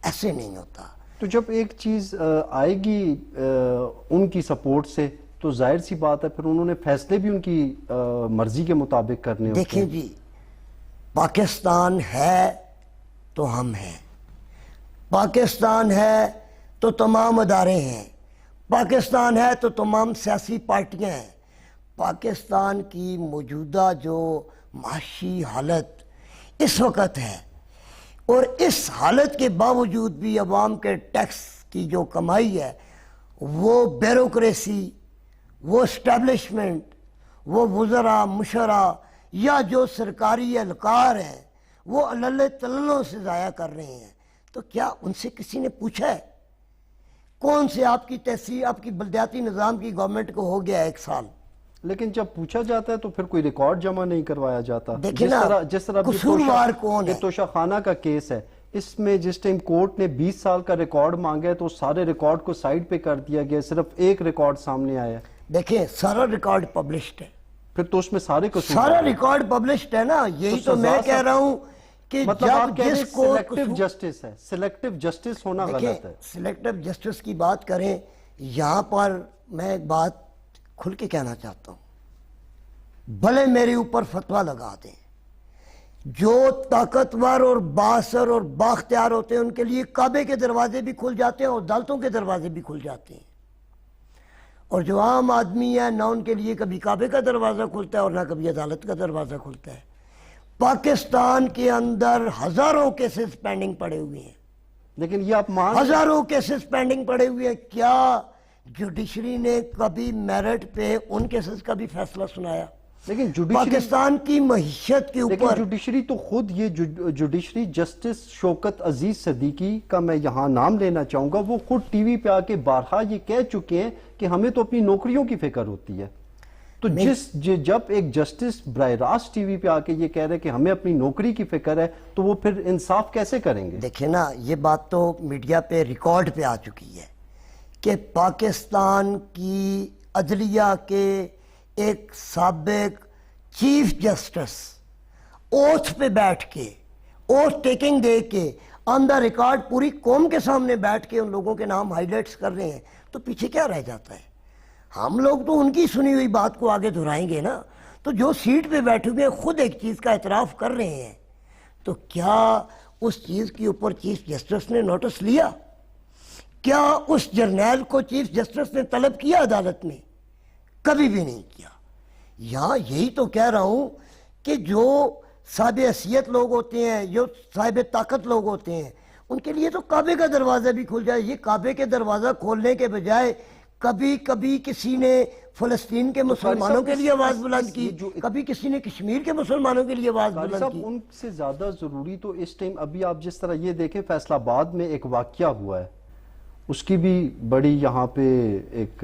ایسے نہیں ہوتا. تو جب ایک چیز آئے گی ان کی سپورٹ سے تو ظاہر سی بات ہے پھر انہوں نے فیصلے بھی ان کی مرضی کے مطابق کرنے ہوتے ہیں. دیکھیں جی، پاکستان ہے تو ہم ہیں، پاکستان ہے تو تمام ادارے ہیں، پاکستان ہے تو تمام سیاسی پارٹیاں ہیں۔ پاکستان کی موجودہ جو معاشی حالت اس وقت ہے، اور اس حالت کے باوجود بھی عوام کے ٹیکس کی جو کمائی ہے، وہ بیوروکریسی، وہ اسٹیبلشمنٹ، وہ وزراء مشرا یا جو سرکاری اہلکار ہیں، وہ اللہ تللوں سے ضائع کر رہے ہیں۔ تو کیا ان سے کسی نے پوچھا ہے؟ کون سے آپ کی تحصیل، آپ کی بلدیاتی نظام کی گورنمنٹ کو ہو گیا 1 سال؟ لیکن جب پوچھا جاتا ہے تو پھر کوئی ریکارڈ جمع نہیں کروایا جاتا۔ دیکھیں نا، قصوروار کون ہے؟ یہ توشہ خانہ کا کیس ہے، اس میں جس ٹائم کورٹ نے 20 سال کا ریکارڈ مانگا ہے تو سارے ریکارڈ کو سائیڈ پہ کر دیا گیا، صرف ایک ریکارڈ سامنے آیا ہے۔ دیکھیں سارا ریکارڈ پبلشڈ ہے، پھر تو اس میں سارے قصور سارا ریکارڈ پبلشڈ ہے نا۔ یہی تو میں کہہ رہا ہوں کہ مطلب آپ جب کہہ رہے جس ہیں کو سلیکٹیو جسٹس ہے، سلیکٹیو جسٹس ہونا غلط ہے۔ سلیکٹیو جسٹس کی بات کریں، یہاں پر میں ایک بات کھل کے کہنا چاہتا ہوں، بھلے میرے اوپر فتویٰ لگا دیں، جو طاقتور اور بااثر اور بااختیار ہوتے ہیں ان کے لیے کعبے کے دروازے بھی کھل جاتے ہیں اور عدالتوں کے دروازے بھی کھل جاتے ہیں، اور جو عام آدمی ہے نہ ان کے لیے کبھی کعبے کا دروازہ کھلتا ہے اور نہ کبھی عدالت کا دروازہ کھلتا ہے۔ پاکستان کے اندر ہزاروں کیسز پینڈنگ پڑے ہوئے ہیں، لیکن یہ آپ مان ہزاروں کیسز پینڈنگ پڑے ہوئے ہیں۔ کیا جوڈیشری نے کبھی میرٹ پہ ان کیسز کا بھی فیصلہ سنایا؟ لیکن جوڈیشری پاکستان کی معیشت کے لیکن اوپر جوڈیشری تو خود، یہ جوڈیشری جسٹس شوکت عزیز صدیقی کا میں یہاں نام لینا چاہوں گا، وہ خود ٹی وی پہ آ کے بارہا یہ کہہ چکے ہیں کہ ہمیں تو اپنی نوکریوں کی فکر ہوتی ہے۔ تو جب ایک جسٹس براہ راست ٹی وی پہ آ کے یہ کہہ رہے کہ ہمیں اپنی نوکری کی فکر ہے تو وہ پھر انصاف کیسے کریں گے؟ دیکھیں نا، یہ بات تو میڈیا پہ ریکارڈ پہ آ چکی ہے کہ پاکستان کی عدلیہ کے ایک سابق چیف جسٹس اوتھ پہ بیٹھ کے، اوتھ ٹیکنگ دے کے آن دا ریکارڈ پوری قوم کے سامنے بیٹھ کے ان لوگوں کے نام ہائی لائٹس کر رہے ہیں، تو پیچھے کیا رہ جاتا ہے؟ ہم لوگ تو ان کی سنی ہوئی بات کو آگے دہرائیں گے نا۔ تو جو سیٹ پہ بیٹھے ہوئے خود ایک چیز کا اعتراف کر رہے ہیں، تو کیا اس چیز کے اوپر چیف جسٹس نے نوٹس لیا؟ کیا اس جرنیل کو چیف جسٹس نے طلب کیا عدالت میں؟ کبھی بھی نہیں کیا۔ یہاں یہی تو کہہ رہا ہوں کہ جو صاحب حیثیت لوگ ہوتے ہیں، جو صاحب طاقت لوگ ہوتے ہیں، ان کے لیے تو کعبے کا دروازہ بھی کھل جائے۔ یہ کعبے کے دروازہ کھولنے کے بجائے کبھی کبھی کسی نے فلسطین کے مسلمانوں کے لیے آواز بلند کی، کبھی کسی نے کشمیر کے مسلمانوں کے لیے آواز بلند کی۔ ان سے زیادہ ضروری تو اس ٹائم ابھی آپ جس طرح یہ دیکھیں، فیصل آباد میں ایک واقعہ ہوا ہے، اس کی بھی بڑی یہاں پہ ایک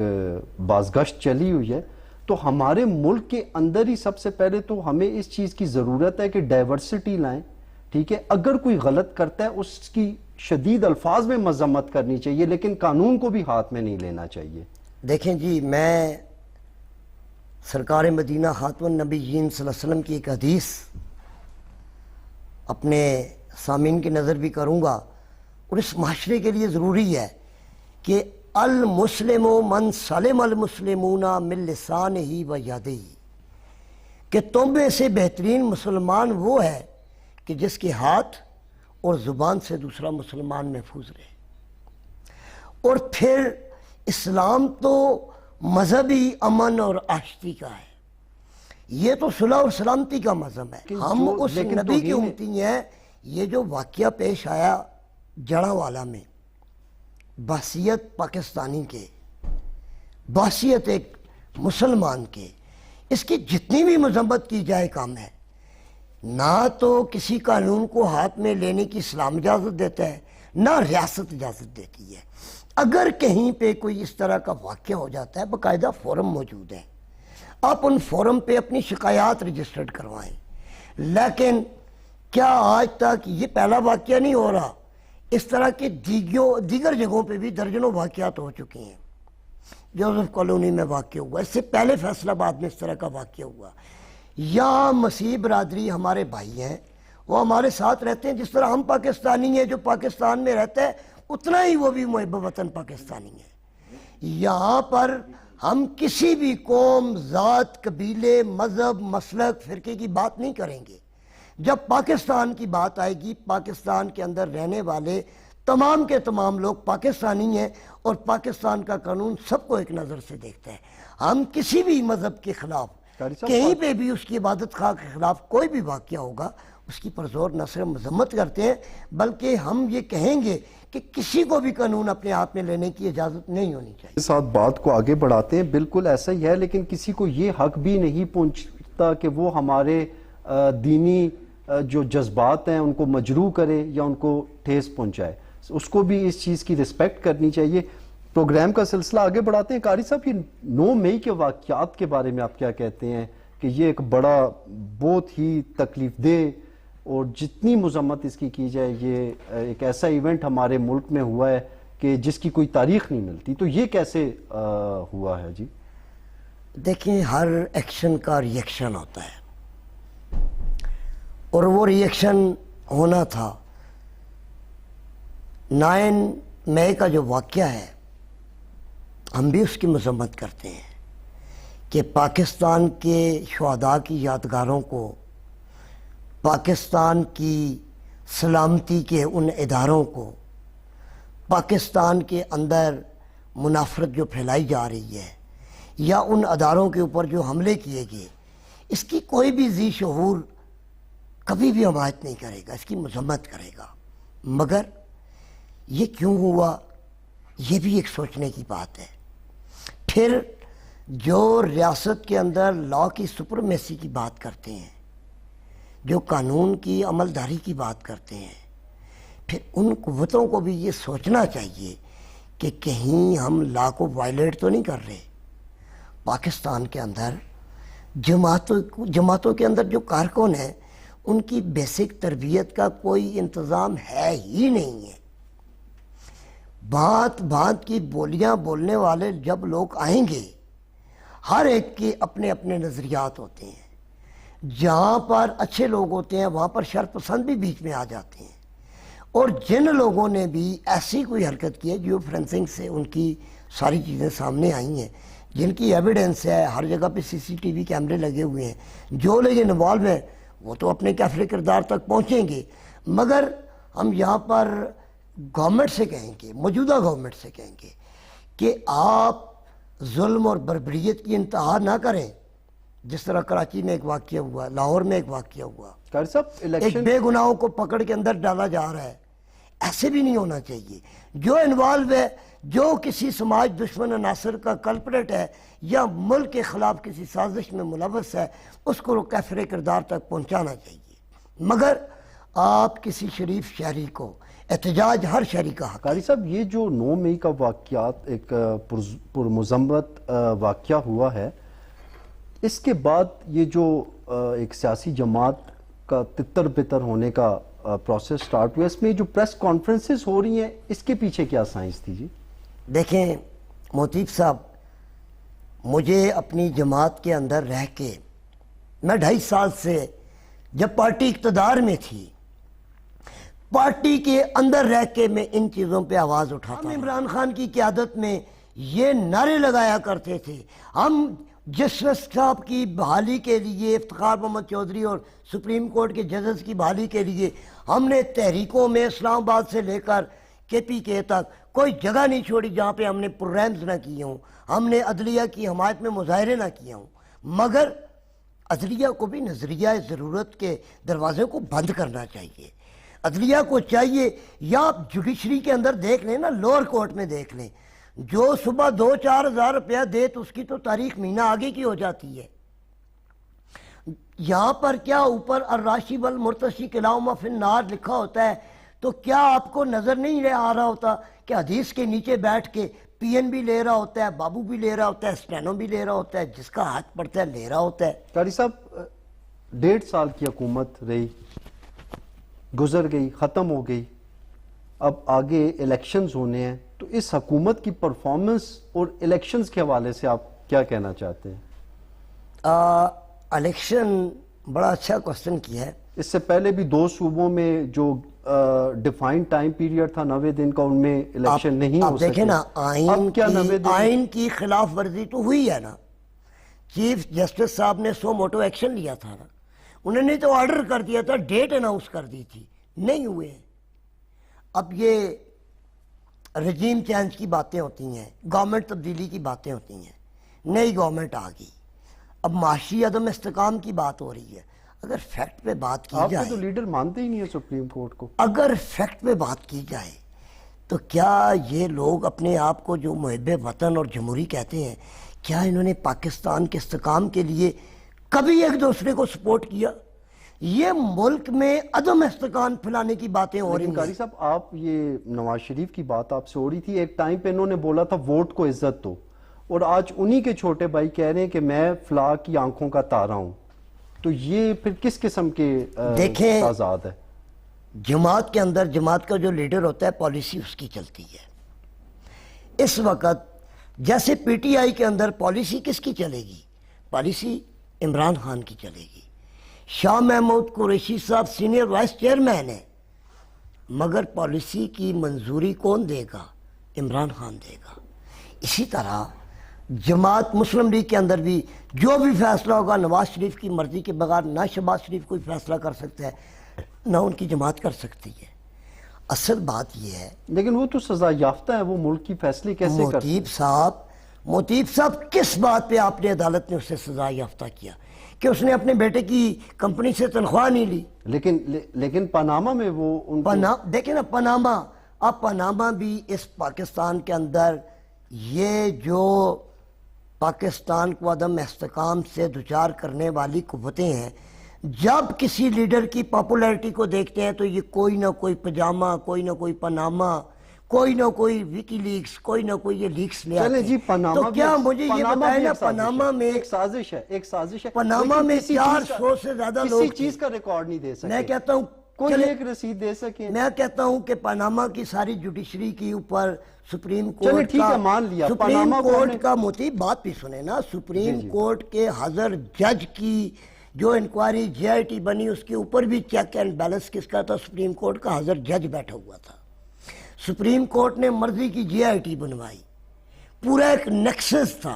بازگشت چلی ہوئی ہے۔ تو ہمارے ملک کے اندر ہی سب سے پہلے تو ہمیں اس چیز کی ضرورت ہے کہ ڈائیورسٹی لائیں، ٹھیک ہے؟ اگر کوئی غلط کرتا ہے اس کی شدید الفاظ میں مذمت کرنی چاہیے، لیکن قانون کو بھی ہاتھ میں نہیں لینا چاہیے۔ دیکھیں جی، میں سرکار مدینہ خاتون النبیین صلی اللہ علیہ وسلم کی ایک حدیث اپنے سامعین کی نظر بھی کروں گا، اور اس معاشرے کے لیے ضروری ہے کہ المسلم من سلم المسلمون من لسانہ و یدہ، کہ تم میں سے بہترین مسلمان وہ ہے کہ جس کے ہاتھ اور زبان سے دوسرا مسلمان محفوظ رہے۔ اور پھر اسلام تو مذہبی امن اور آشتی کا ہے، یہ تو صلح اور سلامتی کا مذہب ہے۔ ہم اس نبی کی امتی ہیں۔ یہ جو واقعہ پیش آیا جڑاں والا میں، بحثیت پاکستانی کے، بحثیت ایک مسلمان کے، اس کی جتنی بھی مذمت کی جائے کام ہے۔ نہ تو کسی قانون کو ہاتھ میں لینے کی اسلام اجازت دیتا ہے، نہ ریاست اجازت دیتی ہے۔ اگر کہیں پہ کوئی اس طرح کا واقعہ ہو جاتا ہے، باقاعدہ فورم موجود ہے، آپ ان فورم پہ اپنی شکایات رجسٹرڈ کروائیں۔ لیکن کیا آج تک یہ پہلا واقعہ نہیں ہو رہا؟ اس طرح کے دیگر جگہوں پہ بھی درجنوں واقعات ہو چکے ہیں۔ جوزف کالونی میں واقع ہوا، اس سے پہلے فیصل آباد میں اس طرح کا واقعہ ہوا۔ یا مسیح برادری ہمارے بھائی ہیں، وہ ہمارے ساتھ رہتے ہیں، جس طرح ہم پاکستانی ہیں، جو پاکستان میں رہتا ہے اتنا ہی وہ بھی محب وطن پاکستانی ہے۔ یہاں پر ہم کسی بھی قوم، ذات، قبیلے، مذہب، مسلک، فرقے کی بات نہیں کریں گے۔ جب پاکستان کی بات آئے گی، پاکستان کے اندر رہنے والے تمام کے تمام لوگ پاکستانی ہیں اور پاکستان کا قانون سب کو ایک نظر سے دیکھتا ہے. ہم کسی بھی مذہب کے خلاف کہیں پہ بھی اس کی عبادت خواہ کے خلاف کوئی بھی واقعہ ہوگا اس کی پرزور نہ صرف مذمت کرتے ہیں بلکہ ہم یہ کہیں گے کہ کسی کو بھی قانون اپنے ہاتھ میں لینے کی اجازت نہیں ہونی چاہیے. اس ساتھ بات کو آگے بڑھاتے ہیں. بالکل ایسا ہی ہے, لیکن کسی کو یہ حق بھی نہیں پہنچتا کہ وہ ہمارے دینی جو جذبات ہیں ان کو مجروح کرے یا ان کو ٹھیس پہنچائے. اس کو بھی اس چیز کی رسپیکٹ کرنی چاہیے. پروگرام کا سلسلہ آگے بڑھاتے ہیں. قاری صاحب, یہ 9 مئی کے واقعات کے بارے میں آپ کیا کہتے ہیں کہ یہ ایک بڑا بہت ہی تکلیف دہ اور جتنی مذمت اس کی جائے یہ ایک ایسا ایونٹ ہمارے ملک میں ہوا ہے کہ جس کی کوئی تاریخ نہیں ملتی, تو یہ کیسے ہوا ہے جی؟ دیکھیں, ہر ایکشن کا ری ایکشن ہوتا ہے اور وہ ری ایکشن ہونا تھا. 9 مئی کا جو واقعہ ہے ہم بھی اس کی مذمت کرتے ہیں کہ پاکستان کے شہداء کی یادگاروں کو, پاکستان کی سلامتی کے ان اداروں کو, پاکستان کے اندر منافرت جو پھیلائی جا رہی ہے یا ان اداروں کے اوپر جو حملے کیے گئے, اس کی کوئی بھی ذی شعور کبھی بھی حمایت نہیں کرے گا, اس کی مذمت کرے گا. مگر یہ کیوں ہوا, یہ بھی ایک سوچنے کی بات ہے. پھر جو ریاست کے اندر لا کی سپرمیسی کی بات کرتے ہیں, جو قانون کی عملداری کی بات کرتے ہیں, پھر ان قوتوں کو بھی یہ سوچنا چاہیے کہ کہیں ہم لا کو وائلیٹ تو نہیں کر رہے. پاکستان کے اندر جماعتوں کے اندر جو کارکن ہیں ان کی بیسک تربیت کا کوئی انتظام ہے ہی نہیں ہے. بات بات کی بولیاں بولنے والے جب لوگ آئیں گے, ہر ایک کے اپنے اپنے نظریات ہوتے ہیں. جہاں پر اچھے لوگ ہوتے ہیں وہاں پر شر پسند بھی بیچ میں آ جاتے ہیں. اور جن لوگوں نے بھی ایسی کوئی حرکت کی ہے, جو فورینسنگ سے ان کی ساری چیزیں سامنے آئی ہیں, جن کی ایویڈنس ہے, ہر جگہ پہ CCTV کیمرے لگے ہوئے ہیں, جو لوگ انوالو ہیں وہ تو اپنے کیفر کردار تک پہنچیں گے. مگر ہم یہاں پر گورنمنٹ سے کہیں گے, موجودہ گورنمنٹ سے کہیں گے کہ آپ ظلم اور بربریت کی انتہا نہ کریں. جس طرح کراچی میں ایک واقعہ ہوا, لاہور میں ایک واقعہ ہوا, ایک بے گناہوں کو پکڑ کے اندر ڈالا جا رہا ہے. ایسے بھی نہیں ہونا چاہیے. جو انوالو ہے, جو کسی سماج دشمن عناصر کا کلپریٹ ہے یا ملک کے خلاف کسی سازش میں ملوث ہے, اس کو کیفر کردار تک پہنچانا چاہیے. مگر آپ کسی شریف شہری کو, احتجاج ہر شہری کا حق. قاری صاحب, یہ جو 9 مئی کا واقعات ایک پرمذمت واقعہ ہوا ہے, اس کے بعد یہ جو ایک سیاسی جماعت کا تتر بتر ہونے کا پروسیس سٹارٹ ہوا, اس میں جو پریس کانفرنسز ہو رہی ہیں, اس کے پیچھے کیا سائنس تھی جی؟ دیکھیں موتیب صاحب, مجھے اپنی جماعت کے اندر رہ کے, میں 2.5 سال سے جب پارٹی اقتدار میں تھی, پارٹی کے اندر رہ کے میں ان چیزوں پہ آواز اٹھاتا ہوں. ہم عمران خان کی قیادت میں یہ نعرے لگایا کرتے تھے, ہم جسٹس صاحب کی بحالی کے لیے, افتخار محمد چودھری اور سپریم کورٹ کے ججز کی بحالی کے لیے ہم نے تحریکوں میں اسلام آباد سے لے کر KPK تک کوئی جگہ نہیں چھوڑی جہاں پہ ہم نے پروگرامز نہ کیے ہوں, ہم نے عدلیہ کی حمایت میں مظاہرے نہ کیے ہوں. مگر عدلیہ کو بھی نظریہ ضرورت کے دروازے کو بند کرنا چاہیے. عدلیہ کو چاہیے, یا آپ جوڈیشری کے اندر دیکھ لیں نا, لوور کورٹ میں دیکھ لیں, جو صبح 2-4 ہزار روپیہ دے تو اس کی تو تاریخ مہینہ آگے کی ہو جاتی ہے. یہاں پر کیا اوپر الراشی والمرتشی کلاہما فی النار لکھا ہوتا ہے, تو کیا آپ کو نظر نہیں آ رہا ہوتا کہ حدیث کے نیچے بیٹھ کے PN بھی لے رہا ہوتا ہے, بابو بھی لے رہا ہوتا ہے, اسٹینو بھی لے رہا ہوتا ہے, جس کا ہاتھ پڑتا ہے لے رہا ہوتا ہے. قاری صاحب, 1.5 سال کی حکومت رہی, گزر گئی, ختم ہو گئی, اب آگے الیکشنز ہونے ہیں, تو اس حکومت کی پرفارمنس اور الیکشنز کے حوالے سے آپ کیا کہنا چاہتے ہیں؟ الیکشن بڑا اچھا کوسچن کیا ہے. اس سے پہلے بھی 2 صوبوں میں جو ڈیفائنڈ ٹائم پیریڈ تھا 90 دن کا, ان میں الیکشن نہیں ہو سکے. آپ دیکھیں نا, آئین کی خلاف ورزی تو ہوئی ہے نا. چیف جسٹس صاحب نے سو موٹو ایکشن لیا تھا نا, انہوں نے تو آرڈر کر دیا تھا, ڈیٹ اناؤنس کر دی تھی, نہیں ہوئے. اب یہ رجیم چینج کی باتیں ہوتی ہیں، گورنمنٹ تبدیلی کی باتیں ہوتی ہیں، نئی گورنمنٹ آ گئی، اب معاشی عدم استحکام کی بات ہو رہی ہے۔ اگر فیکٹ پہ بات کی آپ کے جائے، تو لیڈر مانتے ہی نہیں ہیں سپریم کورٹ کو۔ اگر فیکٹ پہ بات کی جائے تو کیا یہ لوگ اپنے آپ کو جو محب وطن اور جمہوری کہتے ہیں، کیا انہوں نے پاکستان کے استحکام کے لیے کبھی ایک دوسرے کو سپورٹ کیا؟ یہ ملک میں عدم استحکام پھیلانے کی باتیں ہو رہی لیکن قاری ہیں۔ صاحب، آپ یہ نواز شریف کی بات آپ سے ہو رہی تھی، ایک ٹائم پہ انہوں نے بولا تھا ووٹ کو عزت دو، اور آج انہی کے چھوٹے بھائی کہہ رہے ہیں کہ میں فلاں کی آنکھوں کا تارا ہوں، تو یہ پھر کس قسم کے دیکھیں، تضاد ہے؟ جماعت کے اندر جماعت کا جو لیڈر ہوتا ہے پالیسی اس کی چلتی ہے۔ اس وقت جیسے پی ٹی آئی کے اندر پالیسی کس کی چلے گی؟ پالیسی عمران خان کی چلے گی۔ شاہ محمود قریشی صاحب سینئر وائس چیئرمین ہیں، مگر پالیسی کی منظوری کون دے گا؟ عمران خان دے گا۔ اسی طرح جماعت مسلم لیگ کے اندر بھی جو بھی فیصلہ ہوگا نواز شریف کی مرضی کے بغیر نہ شہباز شریف کوئی فیصلہ کر سکتا ہے نہ ان کی جماعت کر سکتی ہے۔ اصل بات یہ ہے، لیکن وہ تو سزا یافتہ ہے، وہ ملک کی فیصلے کیسے کر موتیب صاحب کس بات پہ آپ نے عدالت نے اسے سزا یافتہ کیا کہ اس نے اپنے بیٹے کی کمپنی سے تنخواہ نہیں لی؟ لیکن پاناما میں وہ ان کو دیکھیں نا، پاناما بھی اس پاکستان کے اندر یہ جو پاکستان کو عدم استحکام سے دوچار کرنے والی قوتیں ہیں، جب کسی لیڈر کی پاپولیرٹی کو دیکھتے ہیں تو یہ کوئی نہ کوئی پجامہ، کوئی نہ کوئی پاناما، کوئی نہ کوئی ویکی لیکس، کوئی نہ کوئی یہ لیکس لے آتے چلیں ہیں۔ جی، پاناما تو کیا مجھے یہ بتائیں نا، پاناما میں ایک سازش ہے پاناما میں 400 سے زیادہ لوگ کسی چیز کا ریکارڈ نہیں دے سکے، میں کہتا ہوں کوئی ایک رسید دے سکے۔ میں کہتا ہوں کہ پاناما کی ساری جوڈیشری کے اوپر سپریم چلیں کورٹ ٹھیک ہے، کا مان لیا سپریم پاناما کو کورٹ کا موتیب بات بھی سنے نا، سپریم کورٹ کے حاضر جج کی جو انکوائری جے آئی ٹی بنی اس کے اوپر بھی چیک اینڈ بیلنس کس کا تھا؟ سپریم کورٹ کا حاضر جج بیٹھا ہوا تھا۔ سپریم کورٹ نے مرضی کی جے آئی ٹی بنوائی، پورا ایک نیکسس تھا،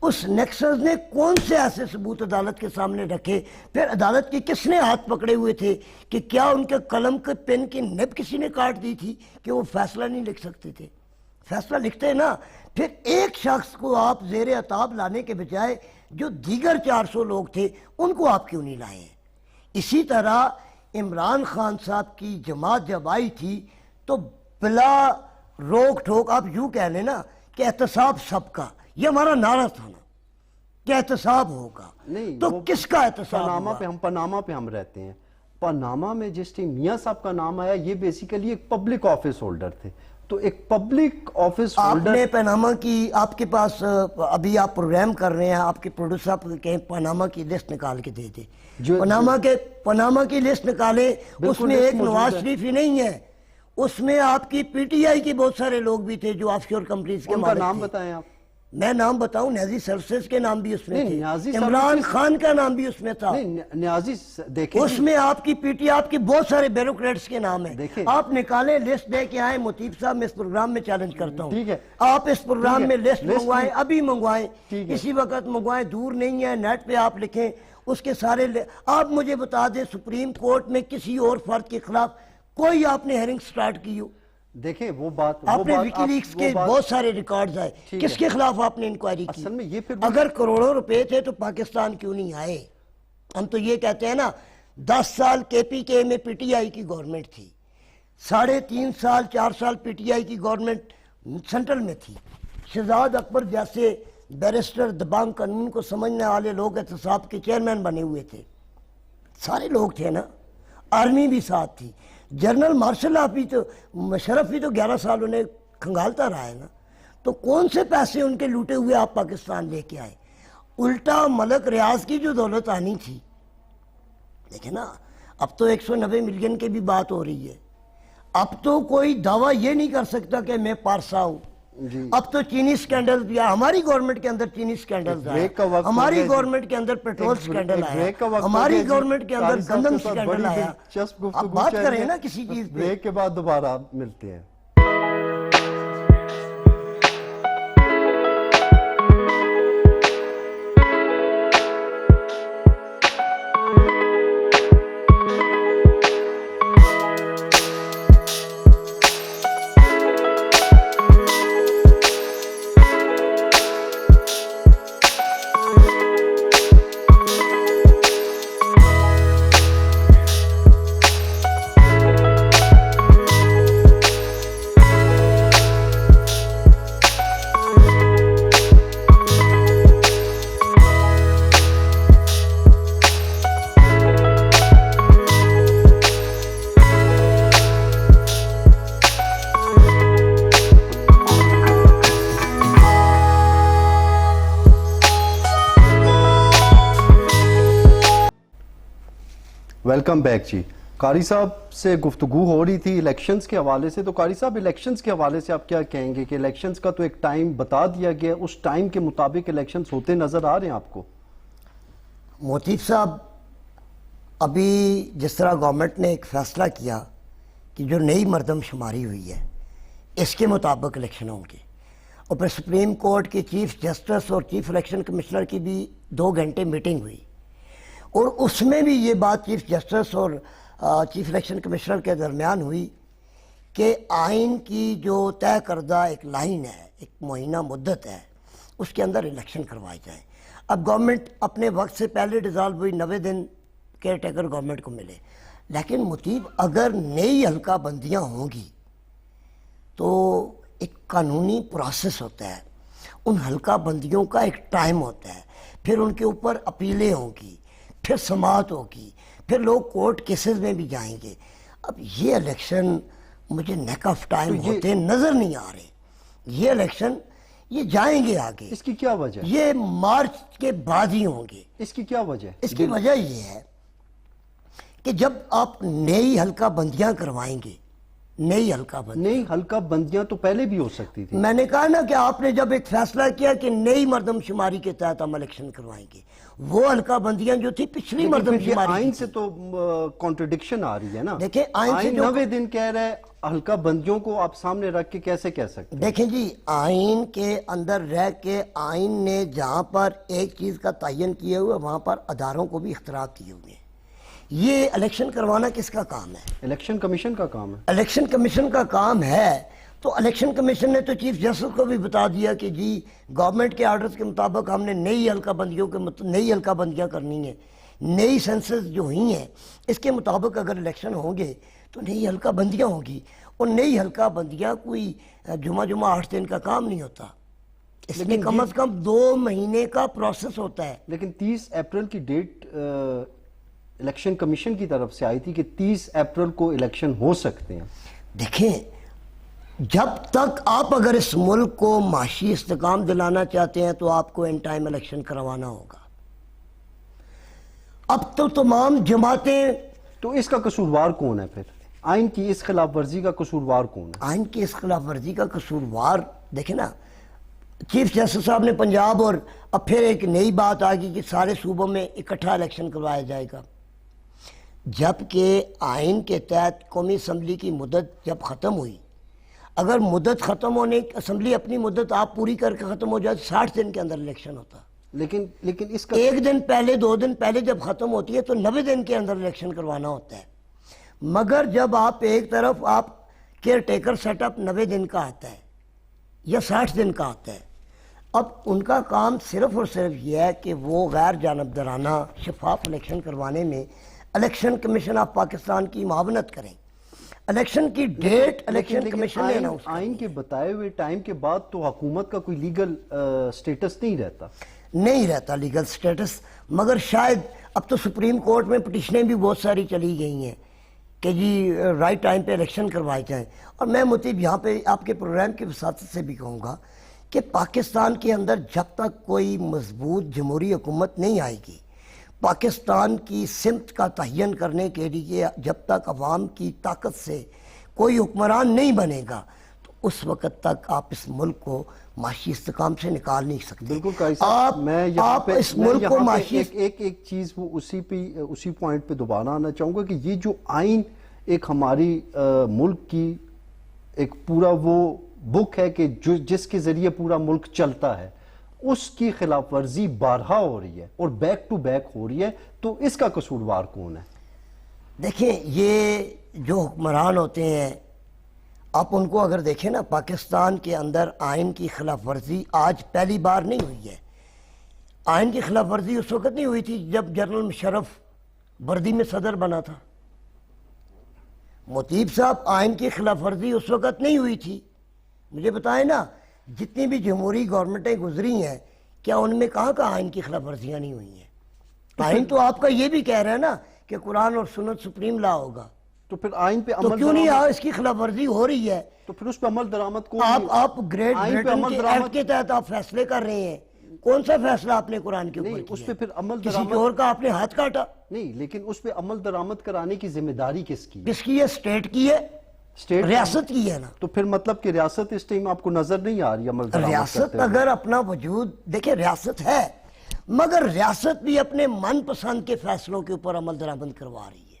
اس نیکسس نے کون سے ایسے ثبوت عدالت کے سامنے رکھے؟ پھر عدالت کے کس نے ہاتھ پکڑے ہوئے تھے کہ کیا ان کے قلم کے پین کی نب کسی نے کاٹ دی تھی کہ وہ فیصلہ نہیں لکھ سکتے تھے؟ فیصلہ لکھتے نا۔ پھر ایک شخص کو آپ زیر عتاب لانے کے بجائے جو دیگر 400 لوگ تھے ان کو آپ کیوں نہیں لائے ہیں؟ اسی طرح عمران خان صاحب کی جماعت جب آئی تھی تو بلا روک ٹھوک آپ یوں کہہ لیں نا کہ احتساب سب کا، یہ ہمارا نعرہ تھا نا کہ احتساب ہوگا، تو کس کا احتساب ہوگا؟ پاناما پہ ہم رہتے ہیں، پاناما میں جس ٹیم میاں صاحب کا نام آیا، یہ بیسیکلی ایک پبلک آفس ہولڈر تھے، تو ایک پبلک آفس آپ ہولڈر نے پاناما کی، آپ کے پاس ابھی آپ پروگرام کر رہے ہیں، آپ کے پروڈیوسر صاحب کو کہیں پاناما کی لسٹ نکال کے دے دے، پاناما کی لسٹ نکالے، اس میں ایک نواز شریف ہی نہیں ہے، اس میں آپ کی پی ٹی آئی کی بہت سارے لوگ بھی تھے جو آف شور کمپنیز کے مالک تھے۔ ان کا نام بتائیں آپ۔ میں نام بتاؤں، نیازی سروسز کے نام بھی اس میں نہیں، تھے، نیازی عمران خان کا نام بھی اس میں تھا، نیازی دیکھیں اس میں آپ کی پی ٹی، آپ کی بہت سارے بیوروکریٹس کے نام ہیں، آپ نکالیں لسٹ دے کے آئیں۔ موتیب صاحب میں اس پروگرام میں چیلنج کرتا ہوں، ٹھیک ہے، آپ اس پروگرام میں لسٹ منگوائیں، ابھی منگوائیں، اسی وقت منگوائیں، دور نہیں ہے، نیٹ پہ آپ لکھیں اس کے سارے۔ آپ مجھے بتا دیں سپریم کورٹ میں کسی اور فرد کے خلاف کوئی آپ نے ہیرنگ سٹارٹ کی ہو؟ دیکھیں وہ بات، آپ نے ویکی لیکس کے بہت سارے ریکارڈز آئے، کس کے خلاف آپ نے انکوائری کی؟ اصل میں یہ پھر اگر کروڑوں روپے تھے تو پاکستان کیوں نہیں آئے؟ ہم تو یہ کہتے ہیں نا، 10 سال کے پی کے میں پی ٹی آئی کی گورنمنٹ تھی، 3.5 سال 4 سال پی ٹی آئی کی گورنمنٹ سینٹرل میں تھی، شہزاد اکبر جیسے بیرسٹر دبانگ قانون کو سمجھنے والے لوگ احتساب کے چیئرمین بنے ہوئے تھے، سارے لوگ تھے نا، آرمی بھی ساتھ تھی، جنرل مارشل آپ بھی تو، مشرف بھی تو 11 سال انہیں کھنگالتا رہا ہے نا، تو کون سے پیسے ان کے لوٹے ہوئے آپ پاکستان لے کے آئے؟ الٹا ملک ریاض کی جو دولت آنی تھی، دیکھیں نا، اب تو 190 ملین کی بھی بات ہو رہی ہے، اب تو کوئی دعویٰ یہ نہیں کر سکتا کہ میں پارسا ہوں، اب تو چینی سکینڈل بھی آیا، ہماری گورنمنٹ کے اندر چینی سکینڈل آیا، ہماری گورنمنٹ کے اندر پیٹرول سکینڈل آیا، ہماری گورنمنٹ کے اندر گندم سکینڈل آیا۔ اب بات کریں نا کسی چیز پہ۔ بریک کے بعد دوبارہ ملتے ہیں۔ ویلکم بیک جی. قاری صاحب سے گفتگو ہو رہی تھی الیکشنز کے حوالے سے, تو قاری صاحب الیکشنز کے حوالے سے آپ کیا کہیں گے کہ الیکشنز کا تو ایک ٹائم بتا دیا گیا, اس ٹائم کے مطابق الیکشنز ہوتے نظر آ رہے ہیں آپ کو؟ موتیب صاحب, ابھی جس طرح گورنمنٹ نے ایک فیصلہ کیا کہ جو نئی مردم شماری ہوئی ہے اس کے مطابق الیکشن ہوں گے, اور پھر سپریم کورٹ کے چیف جسٹس اور چیف الیکشن کمشنر کی بھی 2 گھنٹے میٹنگ ہوئی, اور اس میں بھی یہ بات چیف جسٹس اور چیف الیکشن کمشنر کے درمیان ہوئی کہ آئین کی جو طے کردہ ایک لائن ہے, ایک معینہ مدت ہے, اس کے اندر الیکشن کروائے جائیں. اب گورنمنٹ اپنے وقت سے پہلے ڈیزالو ہوئی, 90 دن کیئر ٹیکر گورنمنٹ کو ملے, لیکن مطیب اگر نئی حلقہ بندیاں ہوں گی تو ایک قانونی پروسیس ہوتا ہے, ان حلقہ بندیوں کا ایک ٹائم ہوتا ہے, پھر ان کے اوپر اپیلیں ہوں گی, پھر سماعت ہوگی, پھر لوگ کورٹ کیسز میں بھی جائیں گے. اب یہ الیکشن مجھے نیک آف ٹائم ہوتے نظر نہیں آ رہے. یہ الیکشن یہ جائیں گے آگے. اس کی کیا وجہ ہے؟ یہ مارچ کے بعد ہی ہوں گے. اس کی کیا وجہ ہے؟ اس کی وجہ یہ ہے کہ جب آپ نئی حلقہ بندیاں کروائیں گے, نئی حلقہ بندیاں تو پہلے بھی ہو سکتی تھی. میں نے کہا نا کہ آپ نے جب ایک فیصلہ کیا کہ نئی مردم شماری کے تحت ہم الیکشن کروائیں گے, وہ حلقہ بندیاں جو تھی پچھلی مردم شماری آئین سے تو کانٹرڈکشن آ رہی ہے نا. دیکھیں آئین سے 90 دن کہہ رہے, حلقہ بندیوں کو آپ سامنے رکھ کے کیسے کہہ سکتے ہیں؟ دیکھیں جی, آئین کے اندر رہ کے آئین نے جہاں پر ایک چیز کا تعین کیا ہوا وہاں پر اداروں کو بھی اختیارات دیے ہوئے ہیں. یہ الیکشن کروانا کس کا کام ہے؟ الیکشن کمیشن کا کام ہے. الیکشن کمیشن کا کام ہے. تو الیکشن کمیشن نے تو چیف جسٹس کو بھی بتا دیا کہ جی گورنمنٹ کے آرڈرز کے مطابق ہم نے نئی حلقہ بندیاں کرنی ہیں, نئی سینسز جو ہوئی ہیں اس کے مطابق اگر الیکشن ہوں گے تو نئی حلقہ بندیاں ہوں گی. اور نئی حلقہ بندیاں کوئی جمعہ 8 دن کا کام نہیں ہوتا, اس میں کم از کم 2 مہینے کا پروسیس ہوتا ہے. لیکن 30 اپریل کی ڈیٹ الیکشن کمیشن کی طرف سے آئی تھی کہ 30 اپریل کو الیکشن ہو سکتے ہیں. دیکھیں, جب تک آپ اگر اس ملک کو معاشی استحکام دلانا چاہتے ہیں تو آپ کو ان ٹائم الیکشن کروانا ہوگا. اب تو تمام جماعتیں, تو اس کا قصوروار کون ہے پھر؟ آئین کی اس خلاف ورزی کا قصوروار کون ہے؟ آئین کی اس خلاف ورزی کا قصوروار دیکھیں نا, چیف جسٹس صاحب نے پنجاب, اور اب پھر ایک نئی بات آ گئی کہ سارے صوبوں میں اکٹھا الیکشن کروایا جائے گا, جبکہ آئین کے تحت قومی اسمبلی کی مدت جب ختم ہوئی, اگر مدت ختم ہونے, اسمبلی اپنی مدت آپ پوری کر کے ختم ہو جائے 60 دن کے اندر الیکشن ہوتا. لیکن اس کا 1 دن پہلے 2 دن پہلے جب ختم ہوتی ہے تو 90 دن کے اندر الیکشن کروانا ہوتا ہے. مگر جب آپ ایک طرف آپ کیئر ٹیکر سیٹ اپ 90 دن کا آتا ہے یا 60 دن کا آتا ہے, اب ان کا کام صرف اور صرف یہ ہے کہ وہ غیر جانبدارانہ شفاف الیکشن کروانے میں الیکشن کمیشن آف پاکستان کی معاونت کریں. الیکشن کی ڈیٹ الیکشن کمیشن نے اناؤنس کی. آئین کے بتائے ہوئے ٹائم کے بعد تو حکومت کا کوئی لیگل سٹیٹس نہیں رہتا لیگل سٹیٹس, مگر شاید اب تو سپریم کورٹ میں پٹیشنیں بھی بہت ساری چلی گئی ہیں کہ جی رائٹ ٹائم پہ الیکشن کروائے جائیں. اور میں مطیب یہاں پہ آپ کے پروگرام کی وساطت سے بھی کہوں گا کہ پاکستان کے اندر جب تک کوئی مضبوط جمہوری حکومت نہیں آئے گی, پاکستان کی سمت کا تعین کرنے کے لیے جب تک عوام کی طاقت سے کوئی حکمران نہیں بنے گا, تو اس وقت تک آپ اس ملک کو معاشی استحکام سے نکال نہیں سکتے. بالکل قاری صاحب, آپ اس ملک کو معاشی ایک چیز وہ اسی پوائنٹ پہ دوبارہ آنا چاہوں گا کہ یہ جو آئین ایک ہماری ملک کی ایک پورا وہ بک ہے کہ جس کے ذریعے پورا ملک چلتا ہے, اس کی خلاف ورزی بارہا ہو رہی ہے اور بیک ٹو بیک ہو رہی ہے, تو اس کا قصوروار کون ہے؟ دیکھیں, یہ جو حکمران ہوتے ہیں آپ ان کو اگر دیکھیں نا, پاکستان کے اندر آئین کی خلاف ورزی آج پہلی بار نہیں ہوئی ہے. آئین کی خلاف ورزی اس وقت نہیں ہوئی تھی جب جنرل مشرف وردی میں صدر بنا تھا. مطیب صاحب, آئین کی خلاف ورزی اس وقت نہیں ہوئی تھی. مجھے بتائیں نا, جتنی بھی جمہوری گورنمنٹیں گزری ہیں کیا ان میں کہاں آئین کی خلاف ورزیاں نہیں ہوئی ہیں؟ آئین تو آپ کا یہ بھی کہہ رہا ہے نا کہ قرآن اور سنت سپریم لا ہوگا, تو پھر آئین پہ تو کیوں نہیں اس کی خلاف ورزی ہو رہی ہے؟ تو پھر اس پہ عمل درآمد کو آپ گریٹ بریٹن کے ایکٹ کے تحت آپ فیصلے کر رہے ہیں, کون سا فیصلہ آپ نے قرآن کے اوپر نہیں، اس کیا؟ پہ پھر عمل کسی درآمد چور کا آپ نے ہاتھ کاٹا؟ نہیں، لیکن اس پہ عمل درآمد کرانے کی ذمہ داری کس کی؟ کس کی ہے؟ اسٹیٹ کی ہے، اسٹیٹ ریاست کی ہے نا۔ تو پھر مطلب کہ ریاست اس ٹائم آپ کو نظر نہیں آ رہی عمل درآمد ریاست کرتے ہوئے؟ اگر اپنا وجود دیکھیں، ریاست ہے مگر ریاست بھی اپنے من پسند کے فیصلوں کے اوپر عمل درآمد کروا رہی ہے۔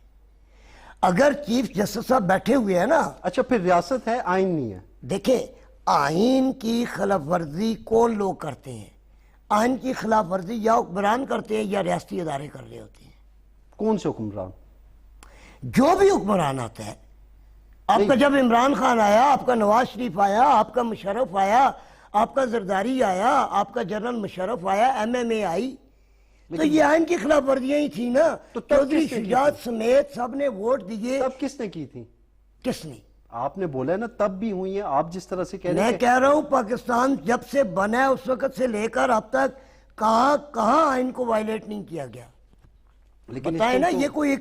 اگر چیف جسٹس صاحب بیٹھے ہوئے ہیں نا، اچھا پھر ریاست ہے، آئین نہیں ہے؟ دیکھیں آئین کی خلاف ورزی کون لوگ کرتے ہیں؟ آئین کی خلاف ورزی یا حکمران کرتے ہیں یا ریاستی ادارے کر رہے ہوتے ہیں۔ کون سے حکمران؟ جو بھی حکمران آتا ہے، آپ کا جب عمران خان آیا، آپ کا نواز شریف آیا، آپ کا مشرف آیا، آپ کا زرداری آیا، آپ کا جنرل مشرف آیا، ایم ایم اے آئی، تو یہ آئین کی خلاف ورزیاں ہی تھیں نا۔ تو تب چودھری کس نے کی شجاعت سمیت سب نے ووٹ دیے۔ تب کس نے کی تھی؟ کس نے؟ آپ نے بولا ہے نا تب بھی ہوئی ہیں، آپ جس طرح سے کہہ رہے میں ہیں کہہ رہا ہوں پاکستان جب سے بنا ہے اس وقت سے لے کر اب تک کہاں آئین کو وائلیٹ نہیں کیا گیا؟ لیکن بتائیں نا، یہ کوئی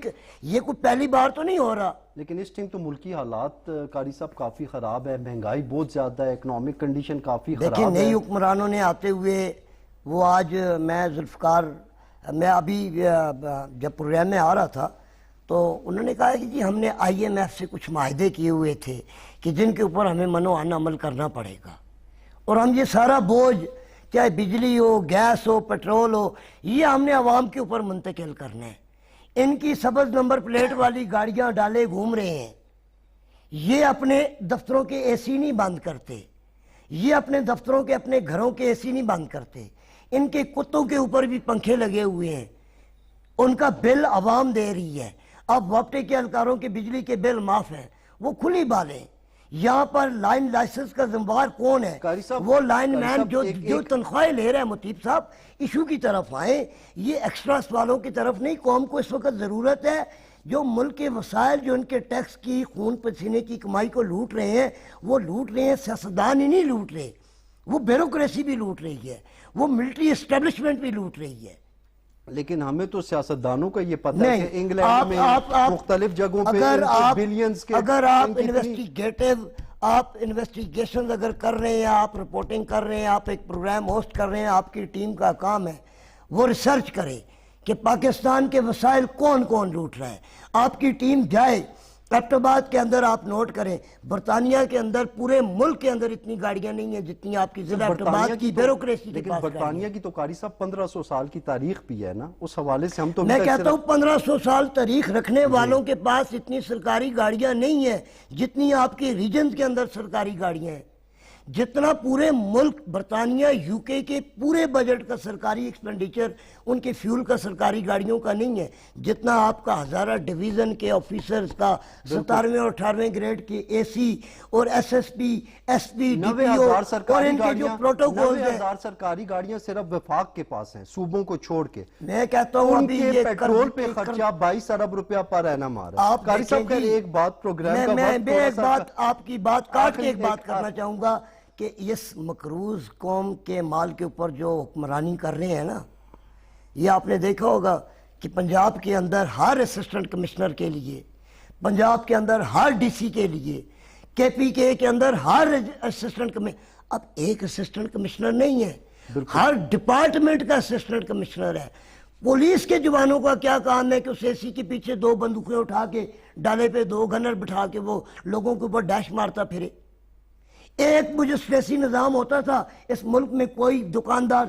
پہلی بار تو نہیں ہو رہا۔ لیکن اس ٹائم تو ملکی حالات قاری صاحب کافی خراب ہے، مہنگائی بہت زیادہ ہے، اکنامک کنڈیشن کافی دیکھیں خراب ہے۔ نئی حکمرانوں نے آتے ہوئے، وہ آج میں ابھی جب پروگرام میں آ رہا تھا تو انہوں نے کہا کہ جی ہم نے آئی ایم ایف سے کچھ معاہدے کیے ہوئے تھے کہ جن کے اوپر ہمیں منوعن عمل کرنا پڑے گا، اور ہم یہ سارا بوجھ چاہے بجلی ہو، گیس ہو، پیٹرول ہو، یہ ہم نے عوام کے اوپر منتقل کرنا ہے۔ ان کی سبز نمبر پلیٹ والی گاڑیاں ڈالے گھوم رہے ہیں، یہ اپنے دفتروں کے اے سی نہیں بند کرتے، یہ اپنے دفتروں کے اپنے گھروں کے اے سی نہیں بند کرتے، ان کے کتوں کے اوپر بھی پنکھے لگے ہوئے ہیں، ان کا بل عوام دے رہی ہے۔ اب وابٹے کے اہلکاروں کے بجلی کے بل معاف ہیں، وہ کھلی بالیں۔ یہاں پر لائن لائسنس کا ذمہ دار کون ہے؟ قاری صاحب، وہ لائن قاری مین صاحب، جو تنخواہیں لے رہے ہیں۔ مطیب صاحب ایشو کی طرف آئیں، یہ ایکسٹرا سوالوں کی طرف نہیں۔ قوم کو اس وقت ضرورت ہے جو ملک کے وسائل، جو ان کے ٹیکس کی خون پسینے کی کمائی کو لوٹ رہے ہیں، وہ لوٹ رہے ہیں، سیاستدان ہی نہیں لوٹ رہے، وہ بیوروکریسی بھی لوٹ رہی ہے، وہ ملٹری اسٹیبلشمنٹ بھی لوٹ رہی ہے۔ لیکن ہمیں تو سیاستدانوں کا یہ پتہ ہے کہ انگلینڈ میں مختلف جگہوں پہ بلینز کے اگر آپ انویسٹیگیشن اگر کر رہے ہیں، آپ رپورٹنگ کر رہے ہیں، آپ ایک پروگرام ہوسٹ کر رہے ہیں، آپ کی ٹیم کا کام ہے وہ ریسرچ کرے کہ پاکستان کے وسائل کون کون لوٹ رہا ہے۔ آپ کی ٹیم جائے ایبٹ آباد کے اندر، آپ نوٹ کریں برطانیہ کے اندر، پورے ملک کے اندر اتنی گاڑیاں نہیں ہیں جتنی آپ کی ضلع ایبٹ آباد کی بیوروکریسی کے لیکن پاس۔ برطانیہ کی تو قاری صاحب 1500 سال کی تاریخ بھی ہے نا، اس حوالے سے ہم تو میں کہتا ہوں 1500 سال تاریخ رکھنے والوں کے پاس اتنی سرکاری گاڑیاں نہیں ہیں جتنی آپ کے ریجنز کے اندر سرکاری گاڑیاں ہیں۔ جتنا پورے ملک برطانیہ یو کے پورے بجٹ کا سرکاری ایکسپینڈیچر ان کے فیول کا سرکاری گاڑیوں کا نہیں ہے، جتنا آپ کا ہزارہ ڈویژن کے آفیسرز کا 17ویں اور 18ویں گریڈ کے اے سی اور S S P, S P, D P O اور ان کے جو پروٹوکولز ہیں۔ 90,000 سرکاری گاڑیاں صرف وفاق کے پاس ہیں، صوبوں کو چھوڑ کے۔ میں کہتا ہوں ان ابھی کے یہ پیٹرول پہ خرچہ 22 ارب روپیہ پر اینم آ رہا ہے۔ قاری صاحب کہہ ایک بات پروگرام کا میں ایک بات آپ کی بات کاٹ کے ایک بات کرنا چاہوں گا کہ اس مقروض قوم کے مال کے اوپر جو حکمرانی کر رہے ہیں نا، یہ آپ نے دیکھا ہوگا کہ پنجاب کے اندر ہر اسسٹنٹ کمشنر کے لیے، پنجاب کے اندر ہر ڈی سی کے لیے، کے پی کے اندر ہر اسسٹنٹ کمشنر، اب ایک اسسٹنٹ کمشنر نہیں ہے، ہر ڈپارٹمنٹ کا اسسٹنٹ کمشنر ہے۔ پولیس کے جوانوں کا کیا کام ہے کہ اس اے سی کے پیچھے 2 بندوقیں اٹھا کے ڈالے پہ 2 گنر بٹھا کے وہ لوگوں کے اوپر ڈیش مارتا پھرے۔ ایک مجسٹریسی نظام ہوتا تھا، اس ملک میں کوئی دکاندار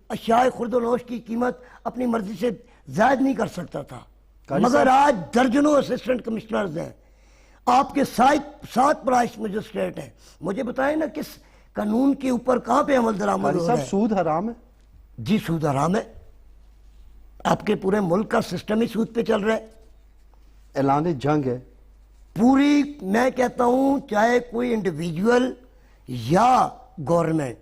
اشیاء خرد و نوش کی قیمت اپنی مرضی سے زائد نہیں کر سکتا تھا، مگر آج درجنوں اسسٹنٹ کمشنرز ہیں، آپ کے 7 پرائس مجسٹریٹ ہیں۔ مجھے بتائیں نا کس قانون کے اوپر کہاں پہ عمل درآمد ہو رہا ہے؟ سود حرام ہے؟ جی سود حرام ہے، آپ کے پورے ملک کا سسٹم ہی سود پہ چل رہا ہے۔ اعلان جنگ ہے پوری، میں کہتا ہوں چاہے کوئی انڈیویجول یا گورنمنٹ،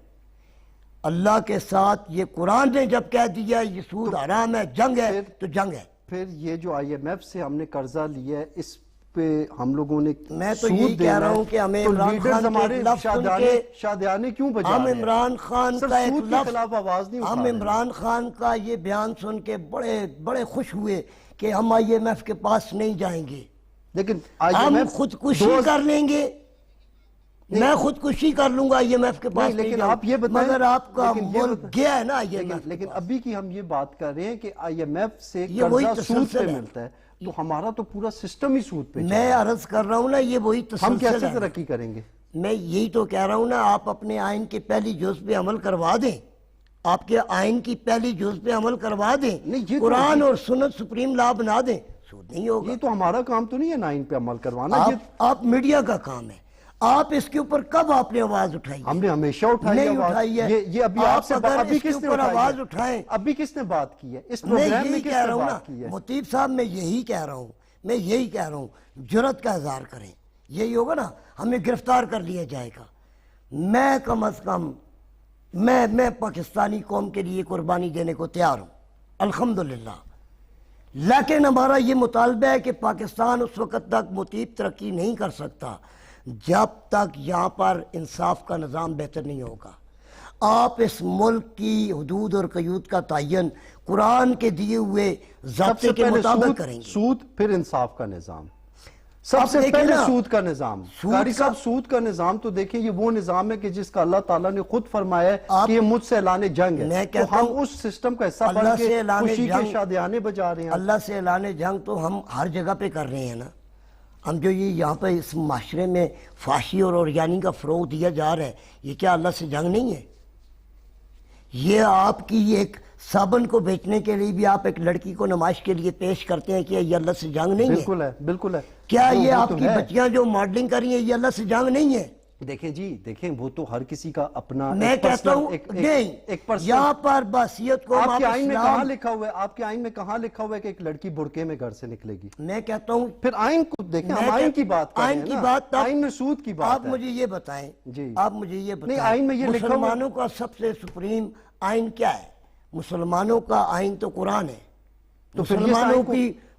اللہ کے ساتھ یہ قرآن نے جب کہہ دیا یہ سود حرام ہے، جنگ ہے تو جنگ ہے۔ پھر یہ جو آئی ایم ایف سے ہم نے قرضہ لیا ہے اس پہ ہم لوگوں نے میں تو یہی کہہ رہا ہوں کہ ہمیں عمران خان کے لفظ سن کے شادیانے کیوں بجا رہے ہیں؟ ہم عمران خان کا ایک سود کے خلاف آواز نہیں اٹھا ہم رہے ہیں۔ عمران خان کا یہ بیان سن کے بڑے خوش ہوئے کہ ہم آئی ایم ایف کے پاس نہیں جائیں گے، لیکن آئی ایم ہم ایف خودکشی کر لیں گے۔ میں خودکشی کر لوں گا IMF کے پاس لیکن آپ یہ بتائیں، مگر آپ کا ملک گیا ہے نا IMF، لیکن ابھی کی ہم یہ بات کر رہے ہیں کہ IMF سے یہ وہی قرضہ سود تسلسل پہ ہے۔ ملتا ہے، تو ہمارا تو پورا سسٹم ہی سود پہ میں عرض کر رہا ہوں نا، یہ وہی ہم تسلسل کیسے ہے۔ ترقی کریں گے؟ میں یہی تو کہہ رہا ہوں نا، آپ اپنے آئین کے پہلی جز پہ عمل کروا دیں، آپ کے آئین کی پہلی جز پہ عمل کروا دیں، نہیں، یہ تو قرآن اور سنت سپریم لا بنا دیں، سود نہیں ہوگا۔ یہ تو ہمارا کام تو نہیں ہے 9 پہ عمل کروانا، آپ میڈیا کا کام ہے، آپ اس کے اوپر کب آپ نے آواز اٹھائی؟ ہم نے ہمیشہ اٹھائی نہیں آواز۔ اٹھائی ہے۔ یہ ابھی آپ سے اگر ابھی اس کے کس نے اوپر اٹھائی آواز ہے؟ اٹھائیں، ابھی کس نے بات کی ہے اس میں پروگرام میں؟ یہی کس کہہ نے رہا ہوں نا بات کی ہے؟ مطیب صاحب، میں یہی کہہ رہا ہوں، میں یہی کہہ رہا ہوں، جرأت کا اظہار کریں، یہی ہوگا نا، ہمیں گرفتار کر لیا جائے گا۔ میں کم از کم میں پاکستانی قوم کے لیے قربانی دینے کو تیار ہوں الحمدللہ، لیکن ہمارا یہ مطالبہ ہے کہ پاکستان اس وقت تک مطیب ترقی نہیں کر سکتا جب تک یہاں پر انصاف کا نظام بہتر نہیں ہوگا۔ آپ اس ملک کی حدود اور قیود کا تعین قرآن کے دیے ہوئے ضابطے کے مطابق کریں گے۔ سود، پھر انصاف کا نظام، سب سے پہلے سود کا نظام۔ قاری صاحب، سود کا نظام تو دیکھیں، یہ وہ نظام ہے کہ جس کا اللہ تعالیٰ نے خود فرمایا ہے کہ یہ مجھ سے اعلان جنگ ہے، تو ہم اس سسٹم کا حصہ بن کے خوشی کے شادیانے بجا رہے ہیں۔ اللہ سے اعلان جنگ تو ہم ہر جگہ پہ کر رہے ہیں نا، ہم جو یہ یہاں پہ اس معاشرے میں فحاشی اور اوریانی کا فروغ دیا جا رہا ہے، یہ کیا اللہ سے جنگ نہیں ہے؟ یہ آپ کی ایک صابن کو بیچنے کے لیے بھی آپ ایک لڑکی کو نمائش کے لیے پیش کرتے ہیں کہ یہ اللہ سے جنگ نہیں ہے؟ بالکل ہے، بالکل ہے۔ کیا یہ آپ کی بچیاں جو ماڈلنگ کر رہی ہیں، یہ اللہ سے جنگ نہیں ہے؟ دیکھیں جی، دیکھیں، وہ تو ہر کسی کا اپنا میں کہتا ہوں نہیں، یہاں پر باسیت کو آپ کے آئین میں کہاں لکھا ہوا ہے؟ آپ کے آئین میں کہاں لکھا ہوا ہے کہ ایک لڑکی برقعے میں گھر سے نکلے گی؟ میں کہتا ہوں پھر آئین کو دیکھیں، ہم آئین کی بات کر رہے ہیں نا، آئین میں سود کی بات ہے۔ آپ مجھے یہ بتائیں، آپ مجھے یہ نہیں، آئین میں یہ بتائیں، لکھا ہوا مسلمانوں کا سب سے سپریم آئین کیا ہے؟ مسلمانوں کا آئین تو قرآن ہے۔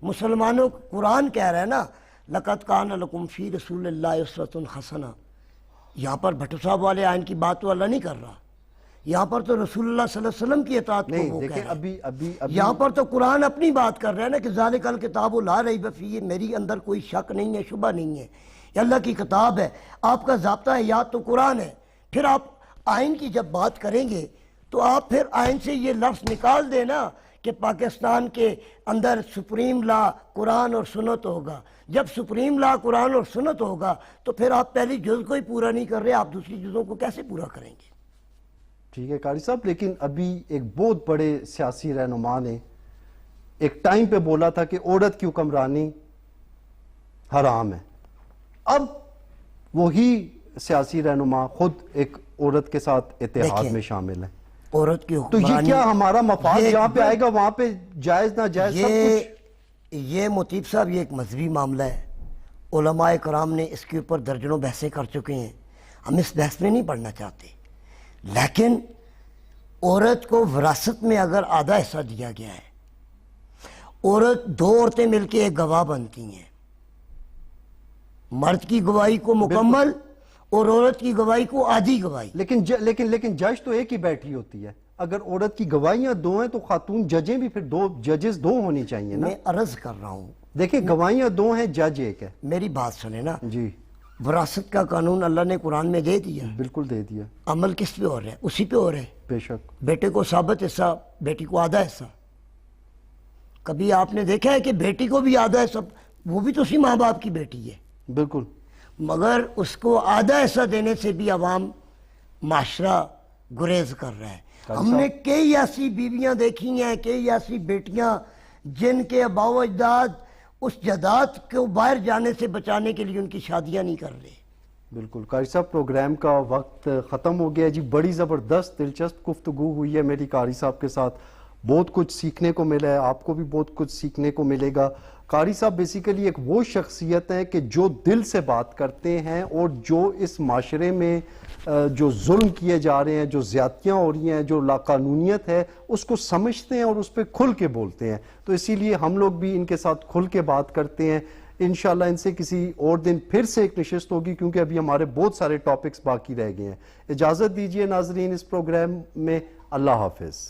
مسلمانوں قرآن کہہ رہا ہے نا، لَقَدْ كَانَ لَكُمْ فِي رَسُولِ اللَّهِ أُسْوَةٌ حَسَنَةٌ۔ یہاں پر بھٹو صاحب والے آئین کی بات تو اللہ نہیں کر رہا، یہاں پر تو رسول اللہ صلی اللہ علیہ وسلم کی اطاعت کو وہ کہہ رہا ہے۔ یہاں پر تو قرآن اپنی بات کر رہا ہے نا کہ ذَلِكَ الْكِتَابُ لَا رَيْبَ فِيهِ، میری اندر کوئی شک نہیں ہے، شبہ نہیں ہے، یہ اللہ کی کتاب ہے، آپ کا ضابطہ حیات تو قرآن ہے۔ پھر آپ آئین کی جب بات کریں گے تو آپ پھر آئین سے یہ لفظ نکال دینا کہ پاکستان کے اندر سپریم لا قرآن اور سنت ہوگا۔ جب سپریم لا قرآن اور سنت ہوگا تو پھر آپ پہلی جز کو ہی پورا نہیں کر رہے، آپ دوسری جزوں کو کیسے پورا کریں گے؟ ٹھیک ہے قاری صاحب، لیکن ابھی ایک بہت بڑے سیاسی رہنما نے ایک ٹائم پہ بولا تھا کہ عورت کی حکمرانی حرام ہے، اب وہی سیاسی رہنما خود ایک عورت کے ساتھ اتحاد میں شامل ہے۔ عورت کی تو یہ کیا ہمارا مفاد جہاں پہ آئے گا وہاں پہ جائز نہ جائز سب کچھ؟ یہ مطیب صاحب، یہ ایک مذہبی معاملہ ہے، علماء کرام نے اس کے اوپر درجنوں بحثیں کر چکے ہیں، ہم اس بحث میں نہیں پڑھنا چاہتے، لیکن عورت کو وراثت میں اگر آدھا حصہ دیا گیا ہے، دو عورتیں مل کے ایک گواہ بنتی ہیں، مرد کی گواہی کو مکمل اور عورت کی گواہی کو آدھی گواہی۔ لیکن جج تو ایک ہی بیٹھی ہوتی ہے، اگر عورت کی گواہیاں دو ہیں تو خاتون ججیں بھی پھر ججز دو ہونی چاہیے نا۔ میں عرض کر رہا ہوں، دیکھیں گواہیاں دو ہیں، جج ایک ہے۔ میری بات سنیں نا، جی، وراثت کا قانون اللہ نے قرآن میں دے دیا، بالکل دے دیا، عمل کس پہ ہو رہا ہے؟ اسی پہ ہو رہا ہے۔ بے شک، بیٹے کو ثابت حصہ، بیٹی کو آدھا حصہ۔ کبھی آپ نے دیکھا ہے کہ بیٹی کو بھی آدھا حصہ؟ وہ بھی تو اسی ماں باپ کی بیٹی ہے، بالکل، مگر اس کو آدھا حصہ دینے سے بھی عوام معاشرہ گریز کر رہا ہے۔ ہم نے کئی ایسی بیویاں دیکھی ہیں، کئی ایسی بیٹیاں جن کے آباء و اجداد اس جائیداد کو باہر جانے سے بچانے کے لیے ان کی شادیاں نہیں کر رہے۔ بالکل قاری صاحب، پروگرام کا وقت ختم ہو گیا جی، بڑی زبردست دلچسپ گفتگو ہوئی ہے میری قاری صاحب کے ساتھ، بہت کچھ سیکھنے کو ملا ہے، آپ کو بھی بہت کچھ سیکھنے کو ملے گا۔ قاری صاحب بیسیکلی ایک وہ شخصیت ہے کہ جو دل سے بات کرتے ہیں اور جو اس معاشرے میں جو ظلم کیے جا رہے ہیں، جو زیادتیاں ہو رہی ہیں، جو لاقانونیت ہے، اس کو سمجھتے ہیں اور اس پہ کھل کے بولتے ہیں، تو اسی لیے ہم لوگ بھی ان کے ساتھ کھل کے بات کرتے ہیں۔ انشاءاللہ ان سے کسی اور دن پھر سے ایک نشست ہوگی، کیونکہ ابھی ہمارے بہت سارے ٹاپکس باقی رہ گئے ہیں۔ اجازت دیجئے ناظرین اس پروگرام میں، اللہ حافظ۔